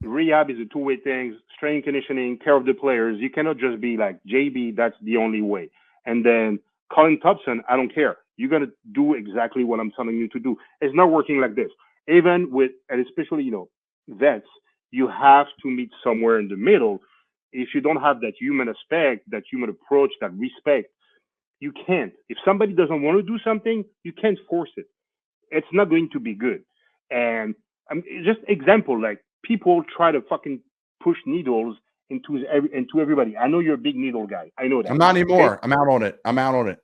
Rehab is a two-way thing. Strength conditioning, care of the players. You cannot just be like JB. That's the only way. And then Colin Thompson, I don't care. You're gonna do exactly what I'm telling you to do. It's not working like this. even with, and especially, vets, you have to meet somewhere in the middle. If you don't have that human aspect, that human approach, that respect, you can't. If somebody doesn't want to do something, you can't force it. It's not going to be good. And just example, like people try to fucking push needles into everybody. I know you're a big needle guy. I know that. I'm not anymore. Okay? I'm out on it.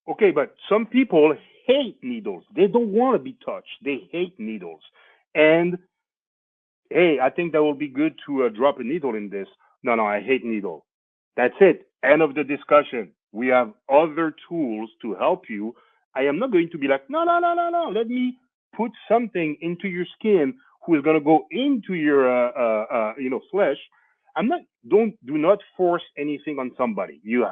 Okay, but some people hate needles. They don't want to be touched. They hate needles. And hey, I think that will be good to drop a needle in this. No, I hate needle. That's it. End of the discussion. We have other tools to help you. I am not going to be like, no. Let me put something into your skin who is going to go into your, flesh. Do not force anything on somebody. You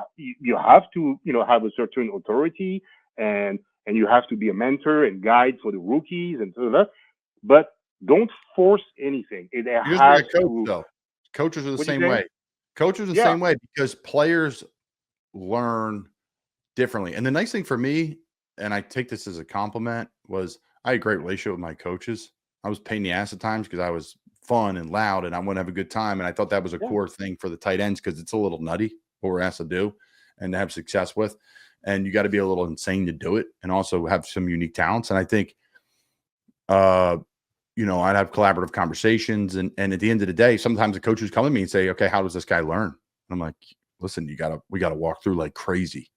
have to, have a certain authority, and you have to be a mentor and guide for the rookies and so that. But don't force anything. It Here's has a coach, to. though. Coaches are the What'd you same say? way. Coaches are the same way because players learn differently. And the nice thing for me, and I take this as a compliment, was I had a great relationship with my coaches. I was a pain in the ass at times because I was fun and loud and I want to have a good time. And I thought that was a core thing for the tight ends because it's a little nutty what we're asked to do and to have success with. And you got to be a little insane to do it and also have some unique talents. And I think, I'd have collaborative conversations. And at the end of the day, sometimes the coaches come to me and say, okay, how does this guy learn? And I'm like, listen, we got to walk through like crazy.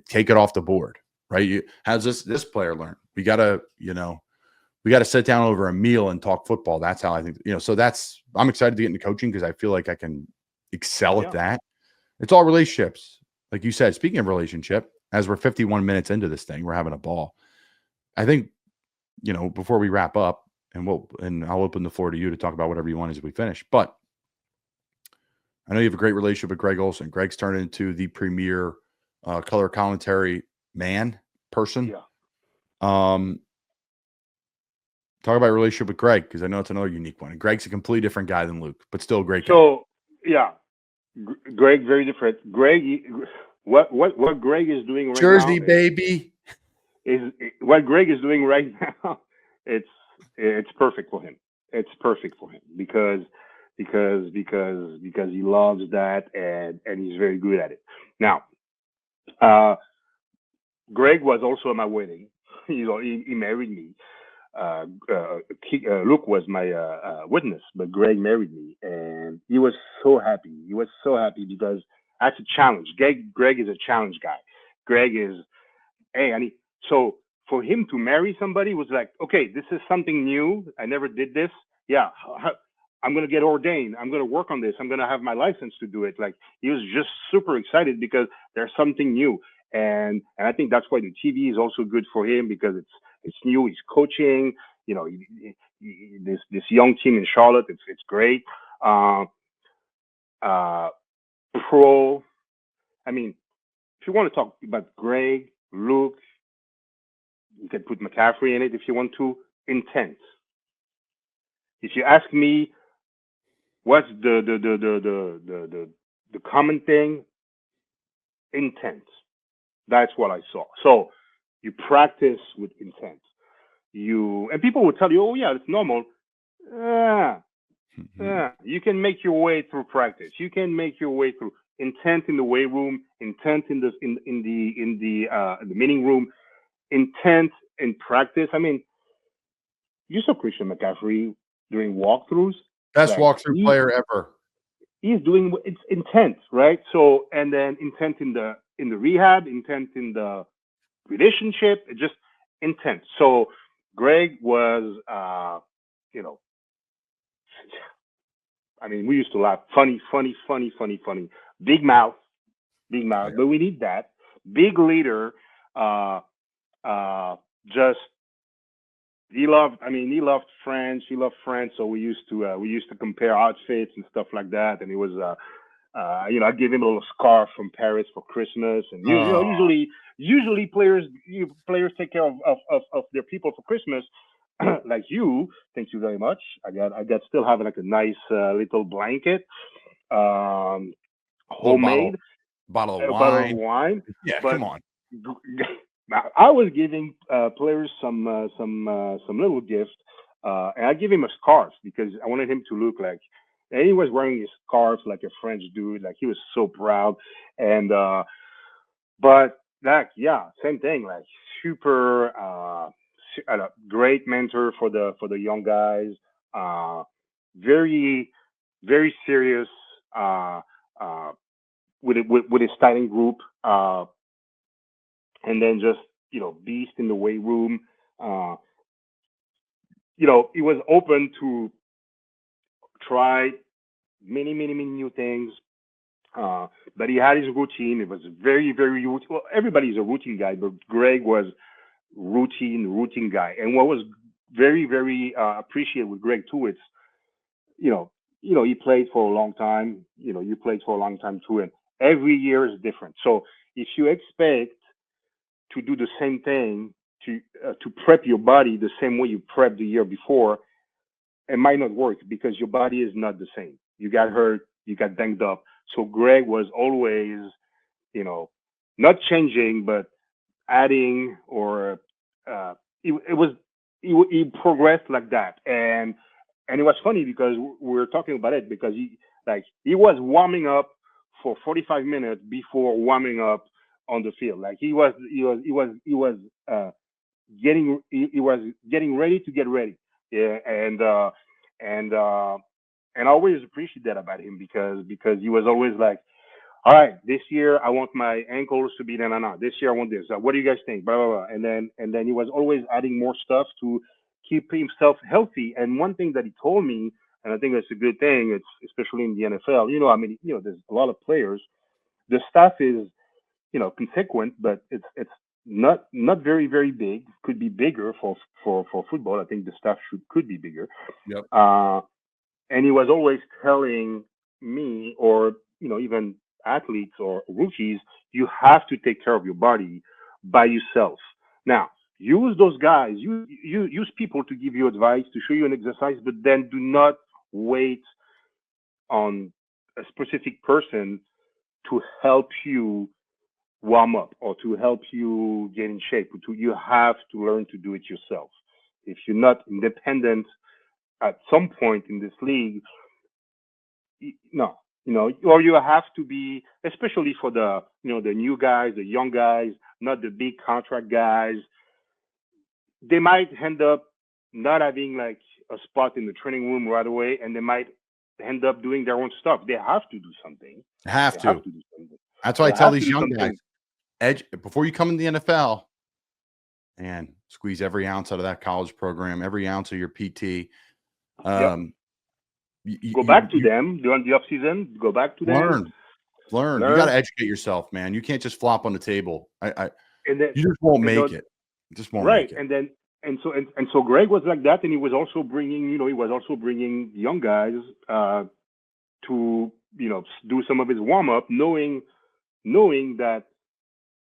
Take it off the board, right? How's this player learn? We got to sit down over a meal and talk football. That's how I think, so I'm excited to get into coaching because I feel like I can excel at that. It's all relationships. Like you said, speaking of relationship, as we're 51 minutes into this thing, we're having a ball. I think, before we wrap up, and I'll open the floor to you to talk about whatever you want as we finish. But I know you have a great relationship with Greg Olson. Greg's turned into the premier color commentary person. Yeah. Talk about your relationship with Greg, because I know it's another unique one. And Greg's a completely different guy than Luke, but still a great guy. So, yeah, Greg, very different. Greg, what Greg is doing right Jersey, now, baby, is what Greg is doing right now. It's perfect for him. It's perfect for him because he loves that and he's very good at it. Now, Greg was also at my wedding. He married me. Luke was my witness, but Greg married me, and he was so happy. He was so happy because that's a challenge. Greg is a challenge guy. Greg is, so for him to marry somebody was like, okay, this is something new. I never did this. Yeah, I'm gonna get ordained. I'm gonna work on this. I'm gonna have my license to do it. Like, he was just super excited because there's something new, and I think that's why the TV is also good for him because it's new. He's coaching, this young team in Charlotte. It's great. Pro. I mean, if you want to talk about Greg, Luke, you can put McCaffrey in it if you want to. Intense. If you ask me, what's the common thing? Intense. That's what I saw. So you practice with intent. And people would tell you, oh yeah, it's normal. You can make your way through practice. You can make your way through intent in the weight room, intent in the meeting room, intent in practice. I mean, you saw Christian McCaffrey during walkthroughs. Best walkthrough player ever. He's doing it's intent, right? So, and then intent in the rehab, intent in the relationship, just intent. So Greg was, I mean, we used to laugh. Funny. Big mouth. Yeah. But we need that. Big leader. Just he loved France. He loved France. So we used to compare outfits and stuff like that. And it was, I gave him a little scarf from Paris for Christmas. And usually players take care of their people for Christmas. Like you, thank you very much. I got still having like a nice little blanket, homemade bottle of wine. Yeah, but come on. I was giving players some little gift. And I give him a scarf because I wanted him to look like. And he was wearing his scarf like a French dude, like he was so proud. And but like yeah, same thing, like super great mentor for the young guys. Very very serious with his styling group. And then just beast in the weight room. He was open to try many new things. But he had his routine. It was very, very routine. Well, everybody's a routine guy, but Greg was routine guy. And what was very, very appreciated with Greg too, it's he played for a long time. You played for a long time too, and every year is different. So if you expect to do the same thing to prep your body the same way you prepped the year before, it might not work because your body is not the same. You got hurt, you got banged up. So Greg was always, not changing, but adding or he progressed like that. And it was funny because we were talking about it because he was warming up for 45 minutes before warming up on the field. Like he was getting ready to get ready. Yeah, and I always appreciate that about him because he was always like, all right, this year I want my ankles to be no. This year I want this. What do you guys think? Blah blah blah. And then he was always adding more stuff to keep himself healthy. And one thing that he told me, and I think that's a good thing, it's especially in the NFL. There's a lot of players. The staff is consequent, but it's not very very big. Could be bigger for football. I think the staff could be bigger. Yep. And he was always telling me, or even athletes or rookies, you have to take care of your body by yourself. Now, use those guys. You use people to give you advice, to show you an exercise, but then do not wait on a specific person to help you warm up or to help you get in shape. You have to learn to do it yourself. If you're not independent at some point in this league, or you have to be, especially for the the new guys, the young guys, not the big contract guys. They might end up not having like a spot in the training room right away, and they might end up doing their own stuff. They have to do something. Have to do something. That's why I They tell have to these do young something. guys, before you come in the NFL, and squeeze every ounce out of that college program, every ounce of your PT. Go back to them during the off season. Go back to them. Learn. You got to educate yourself, man. You can't just flop on the table. You just won't make it. Just won't make it. And so Greg was like that, and he was also bringing, young guys to do some of his warm up, knowing that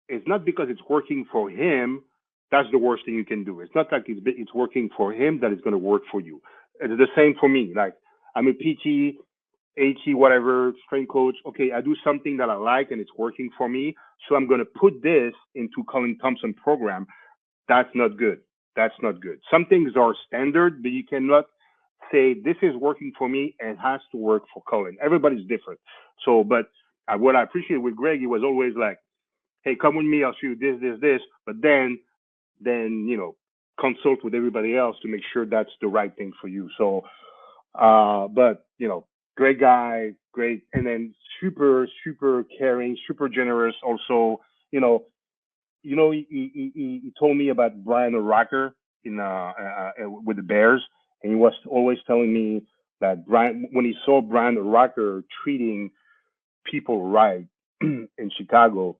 it's not because it's working for him that's the worst thing you can do. It's not like it's working for him that it's going to work for you. It's the same for me. Like I'm a PT, AT, whatever, strength coach. Okay, I do something that I like and it's working for me, so I'm going to put this into Colin Thompson program. That's not good. That's not good. Some things are standard, but you cannot say this is working for me and it has to work for Colin. Everybody's different. So, but what I appreciate with Greg, he was always like, hey, come with me, I'll show you this, but then consult with everybody else to make sure that's the right thing for you. So, but great guy, great, and then super caring, super generous. Also, he told me about Brian Rocker with the Bears, and he was always telling me that when he saw Brian Rocker treating people right in Chicago,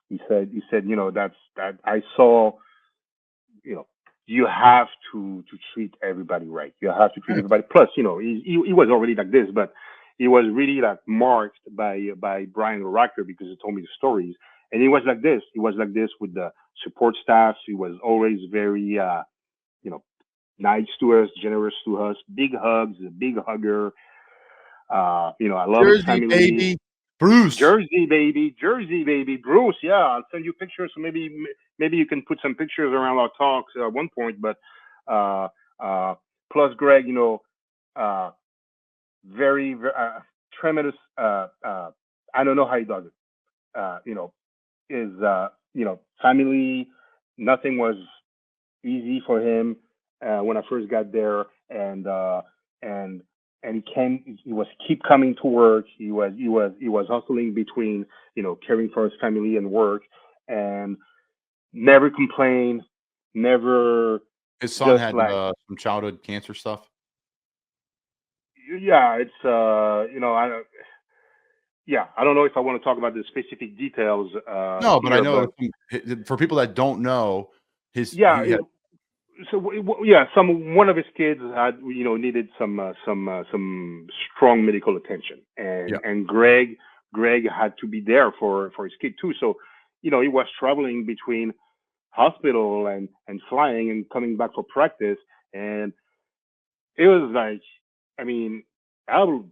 he said, that I saw, you have to treat everybody right. You have to treat everybody. Plus, he was already like this, but he was really like marked by Brian Rocker because he told me the stories. And he was like this. He was like this with the support staff. He was always very, nice to us, generous to us, big hugs, a big hugger. I love his family. Baby. Bruce. Jersey baby, Bruce. Yeah, I'll send you pictures. So maybe you can put some pictures around our talks at one point. But I Plus Greg, very, tremendous. I don't know how he does it. His family. Nothing was easy for him when I first got there, and he was keep coming to work. He was hustling between caring for his family and work, and never complained, never. His son Just had like, some childhood cancer stuff. yeah, it's I don't know if I want to talk about the specific details. No, but I here, know for people that don't know, one of his kids had needed some strong medical attention, and Greg had to be there for his kid too. So he was traveling between hospital and flying and coming back for practice, and it was like, I mean, I was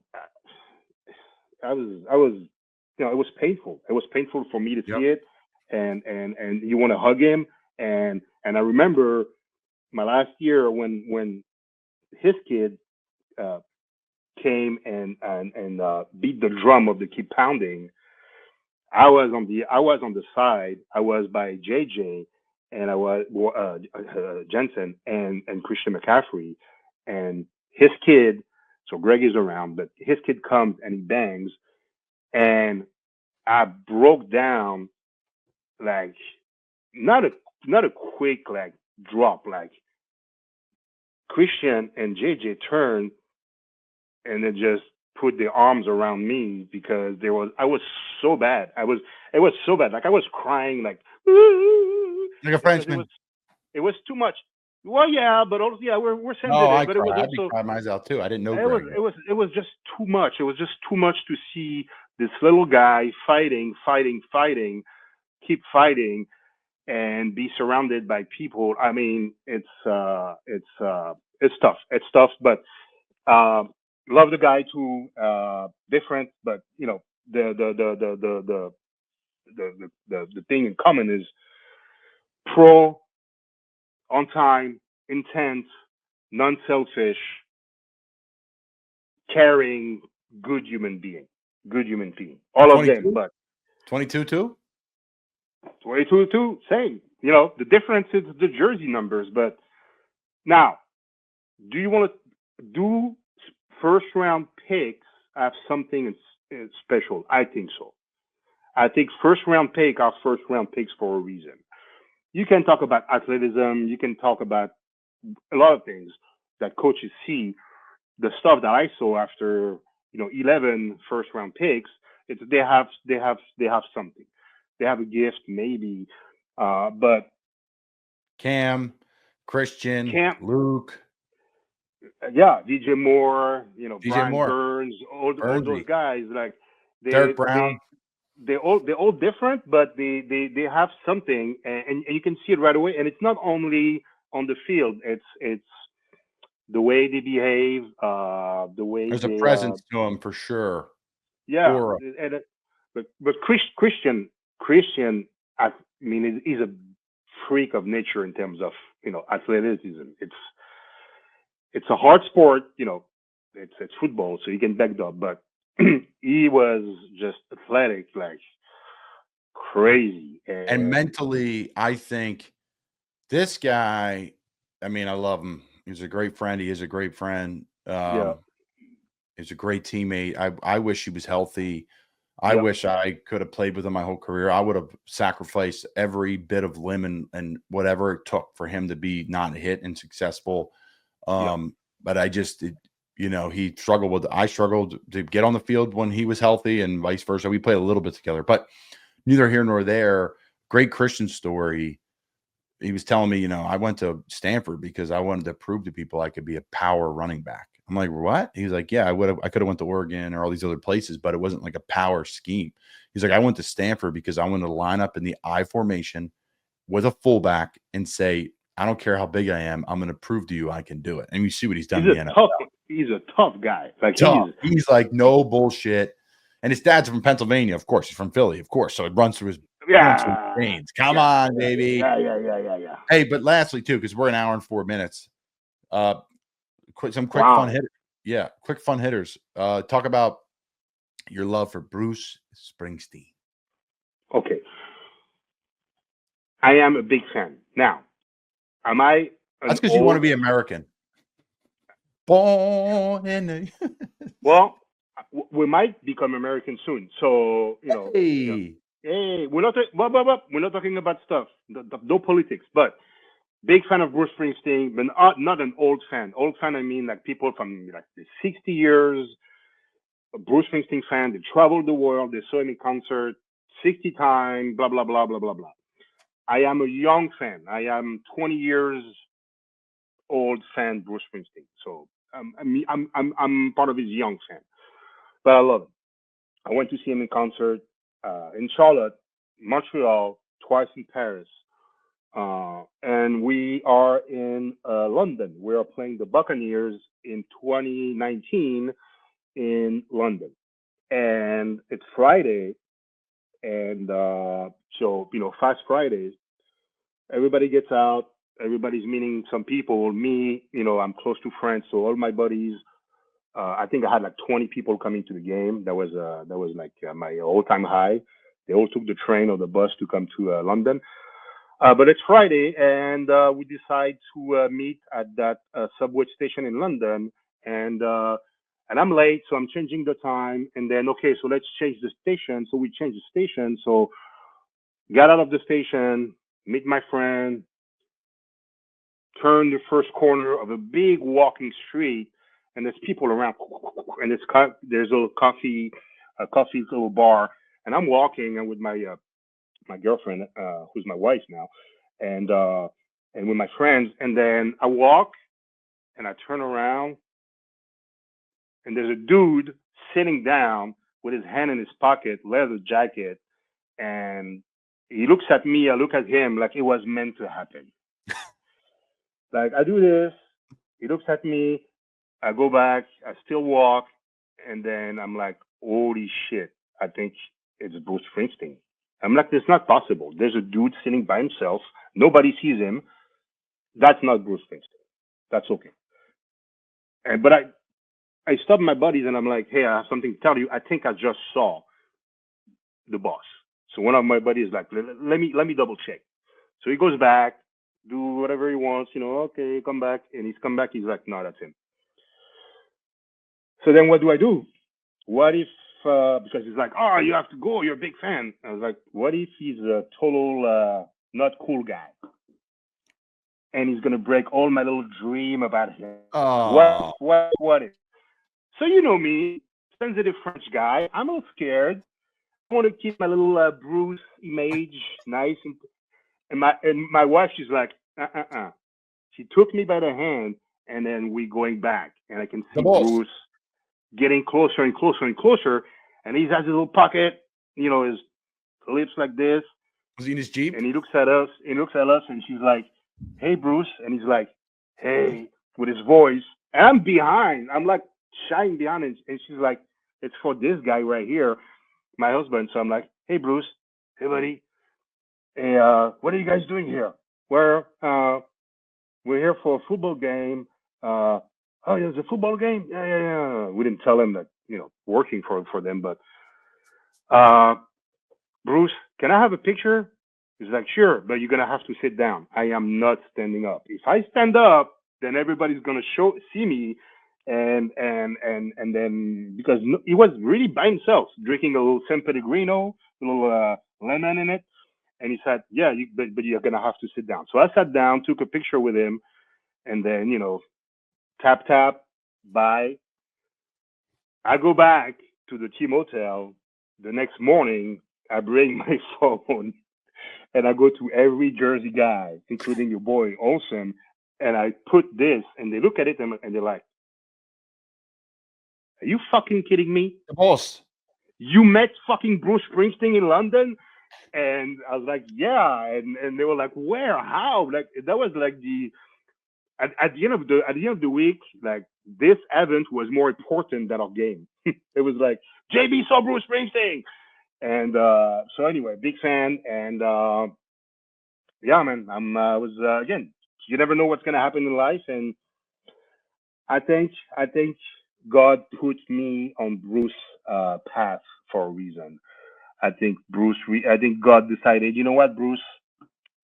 it was painful. It was painful for me to see it, and you want to hug him, and I remember my last year when his kid came and beat the drum of the keep pounding. I was on the side. I was by JJ, and I was Jensen and Christian McCaffrey, and his kid. So Greg is around, but his kid comes and he bangs, and I broke down, like not a quick like drop, like Christian and JJ turned and then just put their arms around me because I was so bad. It was so bad. Like I was crying like a Frenchman. It was too much. Well, yeah, but also, we're sensitive. No, but it was also, I'd be crying my eyes out too. I didn't know. It was just too much. It was just too much to see this little guy fighting, keep fighting, and be surrounded by people. I mean, it's tough. It's tough, but love the guy too. Different, but the thing in common is pro, on time, intense, non-selfish, caring, good human being. All of them, but 22 too. 22 too, same. The difference is the jersey numbers. But now, do you want to do first round picks have something special? I think so. I think first round pick are first round picks for a reason. You can talk about athleticism. You can talk about a lot of things that coaches see. The stuff that I saw after 11 first round picks, it's they have something. They have a gift, maybe, but Cam, Christian, Luke, DJ Moore, Brian Moore. Burns, all those guys, like Derek Brown. They're all different, but they have something, and you can see it right away. And it's not only on the field; it's the way they behave, the way there's a presence to them for sure. Yeah, but Christian, I mean, he's a freak of nature in terms of athleticism. It's a hard sport, it's football, so you can back it up, but he was just athletic, like crazy. And mentally, I think this guy, I mean, I love him. He's a great friend. He is a great friend. He's a great teammate. I wish he was healthy. I wish I could have played with him my whole career. I would have sacrificed every bit of limb and whatever it took for him to be not hit and successful. But I just, he struggled I struggled to get on the field when he was healthy and vice versa. We played a little bit together, but neither here nor there. Great Christian story. He was telling me, I went to Stanford because I wanted to prove to people I could be a power running back. I'm like, what? He's like, yeah, I could have went to Oregon or all these other places, but it wasn't like a power scheme. He's like, I went to Stanford because I wanted to line up in the I formation with a fullback and say, I don't care how big I am. I'm going to prove to you I can do it. And you see what he's done in the NFL. He's a tough guy. Like he's like no bullshit. And his dad's from Pennsylvania, of course. He's from Philly, of course. So it runs through his veins. Come on, baby. Yeah. Hey, but lastly, too, because we're an hour and 4 minutes. Some quick fun hitters. Yeah, quick fun hitters. Talk about your love for Bruce Springsteen. Okay. I am a big fan. Now, am I That's because you want to be American. Born in the Well, we might become American soon. So, Hey. hey, we're not talking about stuff. No politics, but big fan of Bruce Springsteen, but not an old fan. Old fan, I mean like people from like the 60 years, a Bruce Springsteen fan. They traveled the world. They saw him in concert 60 times, blah, blah, blah, blah, blah, blah. I am a young fan. I am 20 years old fan, Bruce Springsteen. So I'm part of his young fan, but I love him. I went to see him in concert in Charlotte, Montreal, twice in Paris, and we are in London. We are playing the Buccaneers in 2019 in London, and it's Friday, and so Fast Fridays. Everybody gets out. Everybody's meeting some people. Me, I'm close to friends, so all my buddies. I think I had like 20 people coming to the game. That was like my all-time high. They all took the train or the bus to come to London. But it's Friday, and we decide to meet at that subway station in London. And I'm late, so I'm changing the time. And then okay, so let's change the station. So we change the station. So got out of the station, meet my friend, turn the first corner of a big walking street, and there's people around, and there's a coffee little bar, and I'm walking and with my girlfriend, who's my wife now, and with my friends, and then I walk and I turn around, and there's a dude sitting down with his hand in his pocket, leather jacket, and he looks at me, I look at him like it was meant to happen. Like I do this, he looks at me, I go back, I still walk, and then I'm like, holy shit, I think it's Bruce Springsteen. I'm like, it's not possible. There's a dude sitting by himself, nobody sees him. That's not Bruce Springsteen. That's okay. But I stopped my buddies and I'm like, hey, I have something to tell you. I think I just saw the boss. So one of my buddies is like, let me double check. So he goes back, do whatever he wants, okay, come back. And he's come back, he's like, no, that's him. So then what do? What if, because he's like, oh, you have to go, you're a big fan. I was like, what if he's a total not cool guy? And he's going to break all my little dream about him. Oh. What if? So you know me, sensitive French guy. I'm a little scared. I want to keep my little Bruce image nice. And my wife, she's like, She took me by the hand, and then we going back. And I can see Bruce getting closer and closer and closer. And he has his little pocket, his lips like this. Was he in his Jeep? And he looks at us, and she's like, hey, Bruce. And he's like, hey, with his voice. And I'm behind. I'm like shying behind. And she's like, it's for this guy right here, my husband. So I'm like, hey, Bruce. Hey, buddy. Hey, what are you guys doing here? We're here for a football game. Oh, there's a football game? Yeah. We didn't tell him that, working for them. But Bruce, can I have a picture? He's like, sure, but you're going to have to sit down. I am not standing up. If I stand up, then everybody's going to see me. And then, because he was really by himself, drinking a little San Pellegrino, a little lemon in it. And he said, yeah, but you're going to have to sit down. So I sat down, took a picture with him, and then, tap, bye. I go back to the team hotel. The next morning, I bring my phone, and I go to every Jersey guy, including your boy, Olsen, and I put this, and they look at it, and they're like, are you fucking kidding me? The boss. You met fucking Bruce Springsteen in London? And I was like, yeah. And they were like, where? How? Like, that was like at the end of the week, like, this event was more important than our game. It was like, JB saw Bruce Springsteen. And so anyway, big fan. And yeah, man, I was again, you never know what's going to happen in life. And I think God put me on Bruce path for a reason. I think God decided, you know what, Bruce,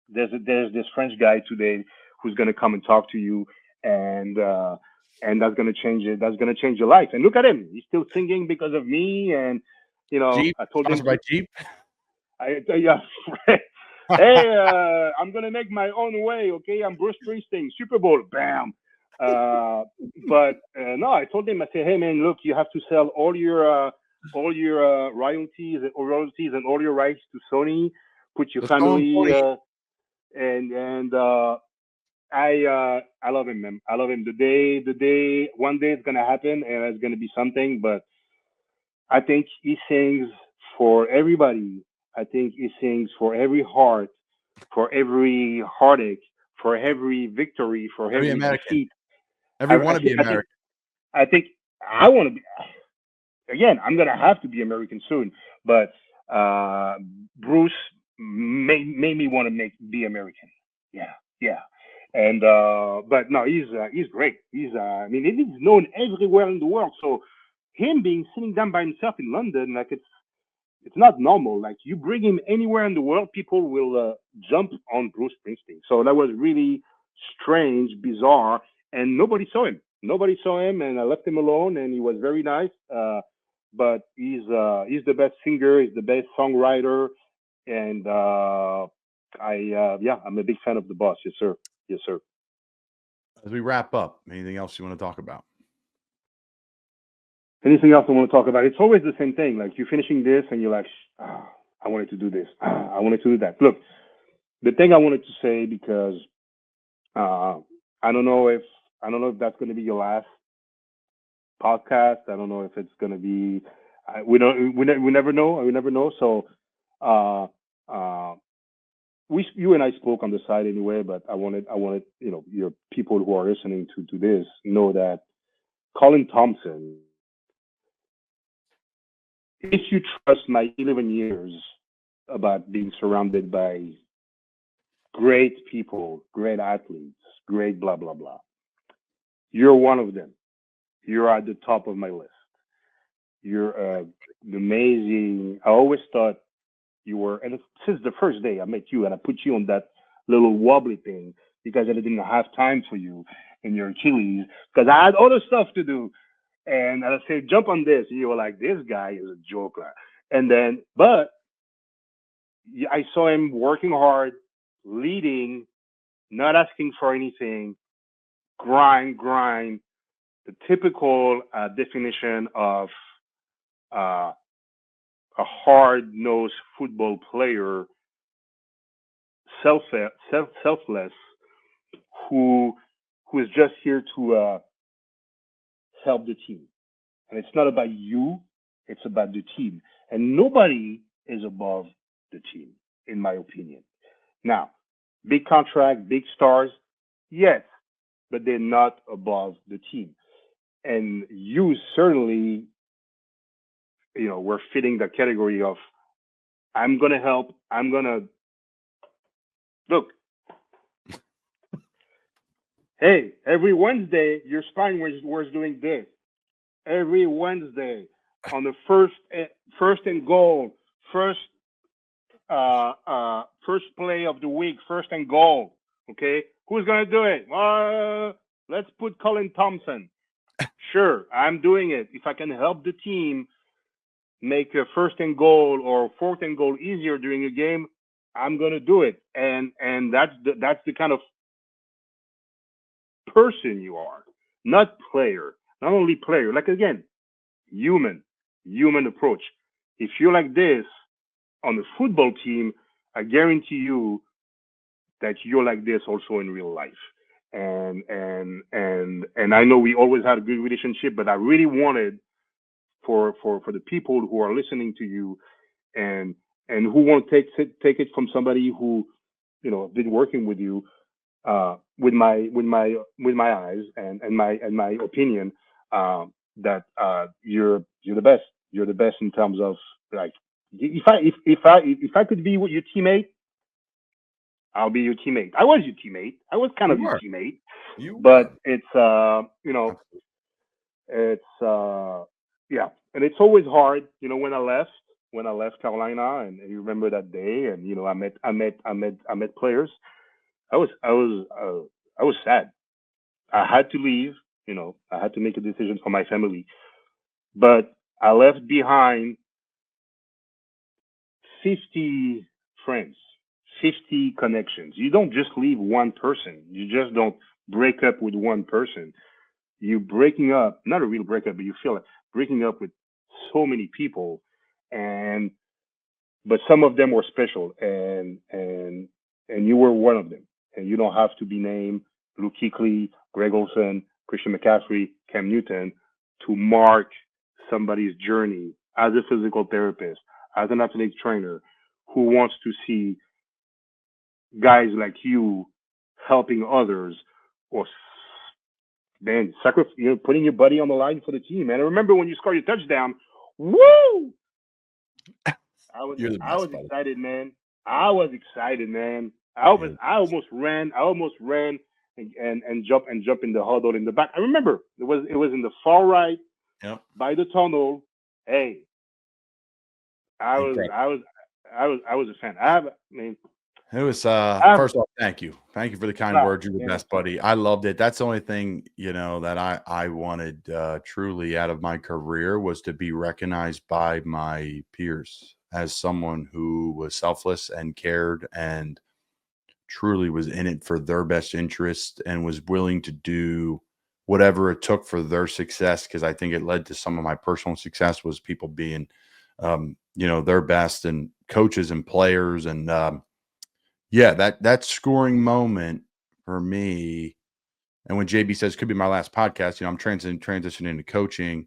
there's this French guy today who's gonna come and talk to you, and that's gonna change it. That's gonna change your life. And look at him, he's still singing because of me. And Jeep, I told him, sponsored by Jeep. yeah, hey, I'm gonna make my own way. Okay, I'm Bruce Springsteen, Super Bowl, bam. But no, I told him, I said, hey man, look, you have to sell all your royalties and all your rights to Sony. Put your Let's go, family Sony. and I love him, man. I love him. One day it's gonna happen and it's gonna be something. But I think he sings for everybody. I think he sings for every heart, for every heartache, for every victory, for Every every American. defeat. Every I, want I, to be think, I think American. I think I want to be. Again, I'm gonna have to be American soon. But Bruce made me want to be American. Yeah, yeah. And but no, he's great. I mean, he's known everywhere in the world. So him being sitting down by himself in London, like it's not normal. Like you bring him anywhere in the world, people will jump on Bruce Springsteen. So that was really strange, bizarre, and nobody saw him. Nobody saw him, and I left him alone. And he was very nice. But he's the best singer. He's the best songwriter, and I'm a big fan of the boss. Yes, sir. Yes, sir. As we wrap up, anything else you want to talk about? Anything else I want to talk about? It's always the same thing. Like you're finishing this and you're like, I wanted to do this. I wanted to do that. Look, the thing I wanted to say, because I don't know if that's going to be your last podcast. I don't know if it's going to be. We never know. We never know. So, you and I spoke on the side anyway. But I wanted your people who are listening to this know that Colin Thompson. If you trust my 11 years about being surrounded by great people, great athletes, great blah, blah, blah, you're one of them. You're at the top of my list. You're amazing. I always thought you were, and since the first day I met you and I put you on that little wobbly thing because I didn't have time for you and your Achilles because I had other stuff to do. And I said, jump on this. And you were like, this guy is a joker. And then, but I saw him working hard, leading, not asking for anything, grind, the typical definition of a hard-nosed football player, selfless, who is just here to help the team. And it's not about you, it's about the team. And nobody is above the team, in my opinion. Now, big contract, big stars, yes, but they're not above the team. And you certainly, were fitting the category of, I'm going to help, I'm going to, look, hey, every Wednesday, your spine was doing this. Every Wednesday on the first and goal, first play of the week, first and goal. Okay, who's gonna do it? Let's put Colin Thompson. Sure, I'm doing it. If I can help the team make a first and goal or fourth and goal easier during a game, I'm gonna do it. And that's the kind of person you are, not player. Not only player, like again, human approach. If you're like this on the football team, I guarantee you that you're like this also in real life. And I know we always had a good relationship, but I really wanted for the people who are listening to you and who won't take it from somebody who been working with you with my eyes and my opinion. That you're the best. You're the best in terms of like if I could be with your teammate, I'll be your teammate. I was your teammate. I was kind of You your were. teammate, You but were. it's it's yeah, and it's always hard, when I left Carolina, and you remember that day, and I met players. I was sad. I had to leave. I had to make a decision for my family, but I left behind 50 friends, 50 connections. You don't just leave one person. You just don't break up with one person. You breaking up, not a real breakup, but you feel like breaking up with so many people, and but some of them were special, and you were one of them, and you don't have to be named Luke Kuechly, Greg Olson, Christian McCaffrey, Cam Newton to mark somebody's journey as a physical therapist, as an athletic trainer who wants to see guys like you helping others or man, putting your buddy on the line for the team, man. I remember when you scored your touchdown. Woo! You're the I was best, buddy. excited, man. I was excited, man. I almost ran. And jump in the huddle in the back. I remember it was in the far right, Yep. by the tunnel. Hey, I Incredible. was a fan. It was first off, thank you. Thank you for the kind words. You're the man. best, buddy. I loved it. That's the only thing, that I wanted truly out of my career was to be recognized by my peers as someone who was selfless and cared and truly was in it for their best interest and was willing to do whatever it took for their success. Because I think it led to some of my personal success was people being, their best, and coaches and players. And yeah, that scoring moment for me. And when JB says could be my last podcast, I'm transitioning into coaching.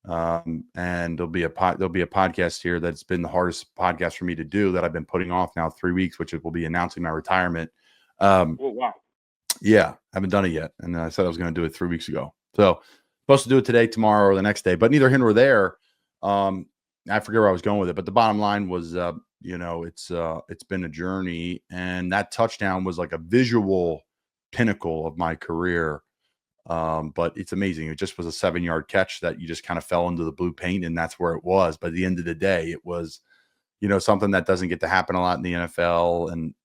And there'll be a podcast here that's been the hardest podcast for me to do that I've been putting off now 3 weeks, which will be announcing my retirement. Oh wow. Yeah, I haven't done it yet. And I said I was going to do it 3 weeks ago. So supposed to do it today, tomorrow, or the next day, but neither here nor there. I forget where I was going with it, but the bottom line was, it's been a journey, and that touchdown was like a visual pinnacle of my career. But it's amazing. It just was a 7-yard catch that you just kind of fell into the blue paint, and that's where it was. By the end of the day, it was, something that doesn't get to happen a lot in the NFL, and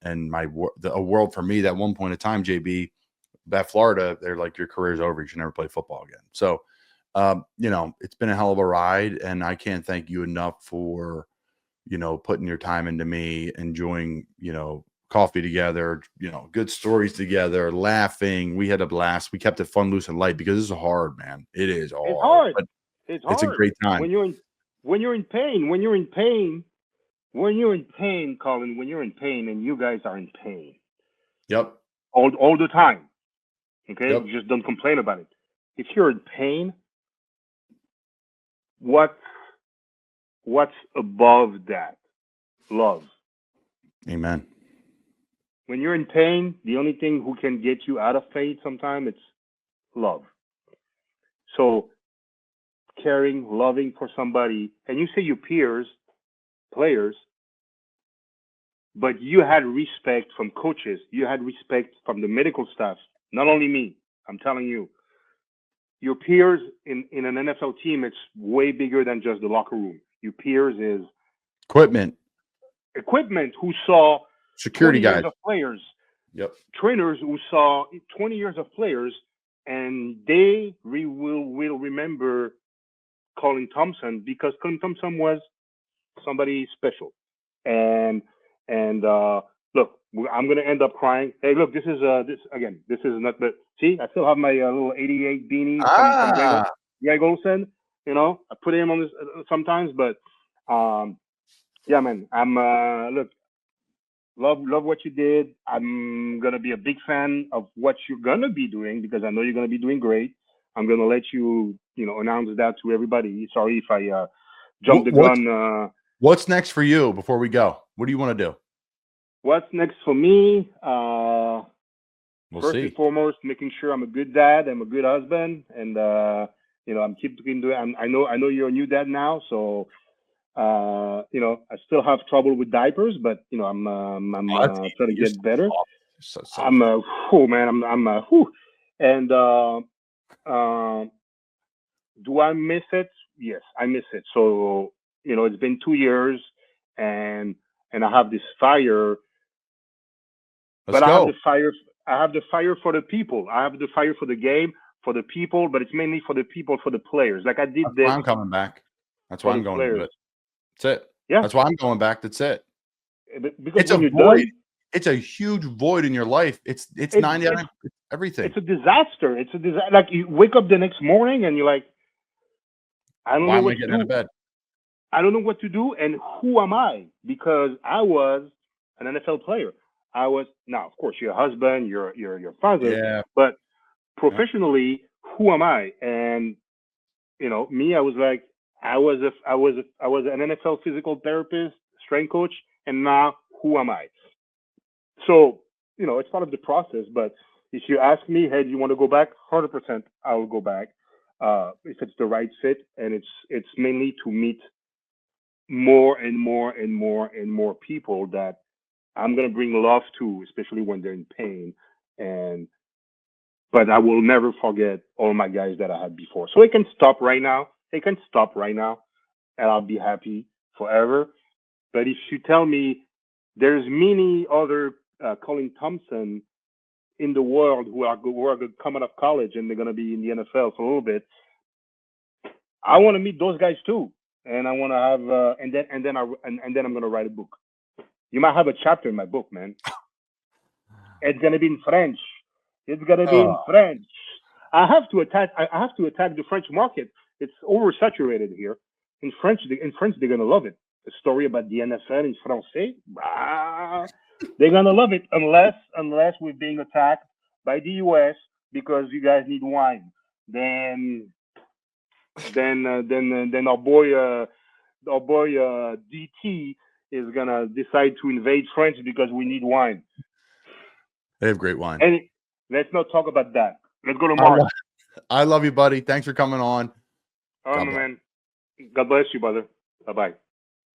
a world for me that one point in time, JB, that Florida, they're like, your career's over. You should never play football again. So, it's been a hell of a ride, and I can't thank you enough for, putting your time into me, enjoying, coffee together, good stories together, laughing. We had a blast. We kept it fun, loose, and light because this is hard, man. It is hard. It's hard. But it's hard. It's a great time. When you're in pain, Colin, when you're in pain, and you guys are in pain. Yep. All the time. Okay? Yep. You just don't complain about it. If you're in pain, what's above that? Love. Amen. When you're in pain, the only thing who can get you out of pain sometimes it's love. So caring, loving for somebody, and you say your peers, players, but you had respect from coaches, you had respect from the medical staff, not only me. I'm telling you, your peers in an NFL team, it's way bigger than just the locker room. Your peers is equipment who saw security 20 guys years of players, yep, trainers who saw 20 years of players, and they will remember Colin Thompson because Colin Thompson was somebody special. And look, I'm gonna end up crying. Hey, look, this is not. But see, I still have my little '88 beanie from Greg Olson. I put him on this sometimes, but yeah, man, I'm look, love what you did. I'm gonna be a big fan of what you're gonna be doing because I know you're gonna be doing great. I'm gonna let you, announce that to everybody. Sorry if I jumped the gun. What's next for you before we go? What do you want to do? What's next for me? First see. and foremost, making sure I'm a good dad, I'm a good husband, and I'm keeping doing. I know you're a new dad now, so You know, I still have trouble with diapers, but you know, I'm trying to get better. So I'm man, I'm whew. And do I miss it? Yes, I miss it. So you know, it's been 2 years, and I have this fire, let's but I have go. the fire. I have the fire for the people. I have the fire for the game, for the people, but it's mainly for the people, for the players. Like I did That's this why I'm coming back. That's why for I'm the going to do players. it. That's it. Yeah, That's why I'm going back. That's it. because It's a when you're void. done, It's a huge void in your life. It's it's 99 everything. it's a disaster. It's a disaster. Like you wake up the next morning and you're like, I don't Why know am I what to getting out do. of bed? I don't know what to do, and who am I? Because I was an NFL player. I was now, of course, your husband, your father, Yeah. but professionally, who am I? And you know, me, I was like, I was an NFL physical therapist, strength coach, and now who am I? So you know, it's part of the process. But if you ask me, hey, do you want to go back? 100%, I will go back if it's the right fit, and it's mainly to meet more and more and more and more people that I'm gonna bring love to, especially when they're in pain. And but I will never forget all my guys that I had before. So it can stop right now. It can stop right now, and I'll be happy forever. But if you tell me there's many other Colin Thompson in the world who are coming out of college and they're gonna be in the NFL for a little bit, I want to meet those guys too, and I want to have and then I'm gonna write a book. You might have a chapter in my book, man. It's gonna be in French. It's gonna be in French. I have to attack the French market. It's oversaturated here. In French, they're gonna love it. A story about the NFL in Francais, they're gonna love it unless we're being attacked by the US because you guys need wine. Then our boy DT is gonna decide to invade France because we need wine. They have great wine. And let's not talk about that. Let's go to Mark. I love you, buddy. Thanks for coming on. All right, my man. God bless you, brother. Bye bye.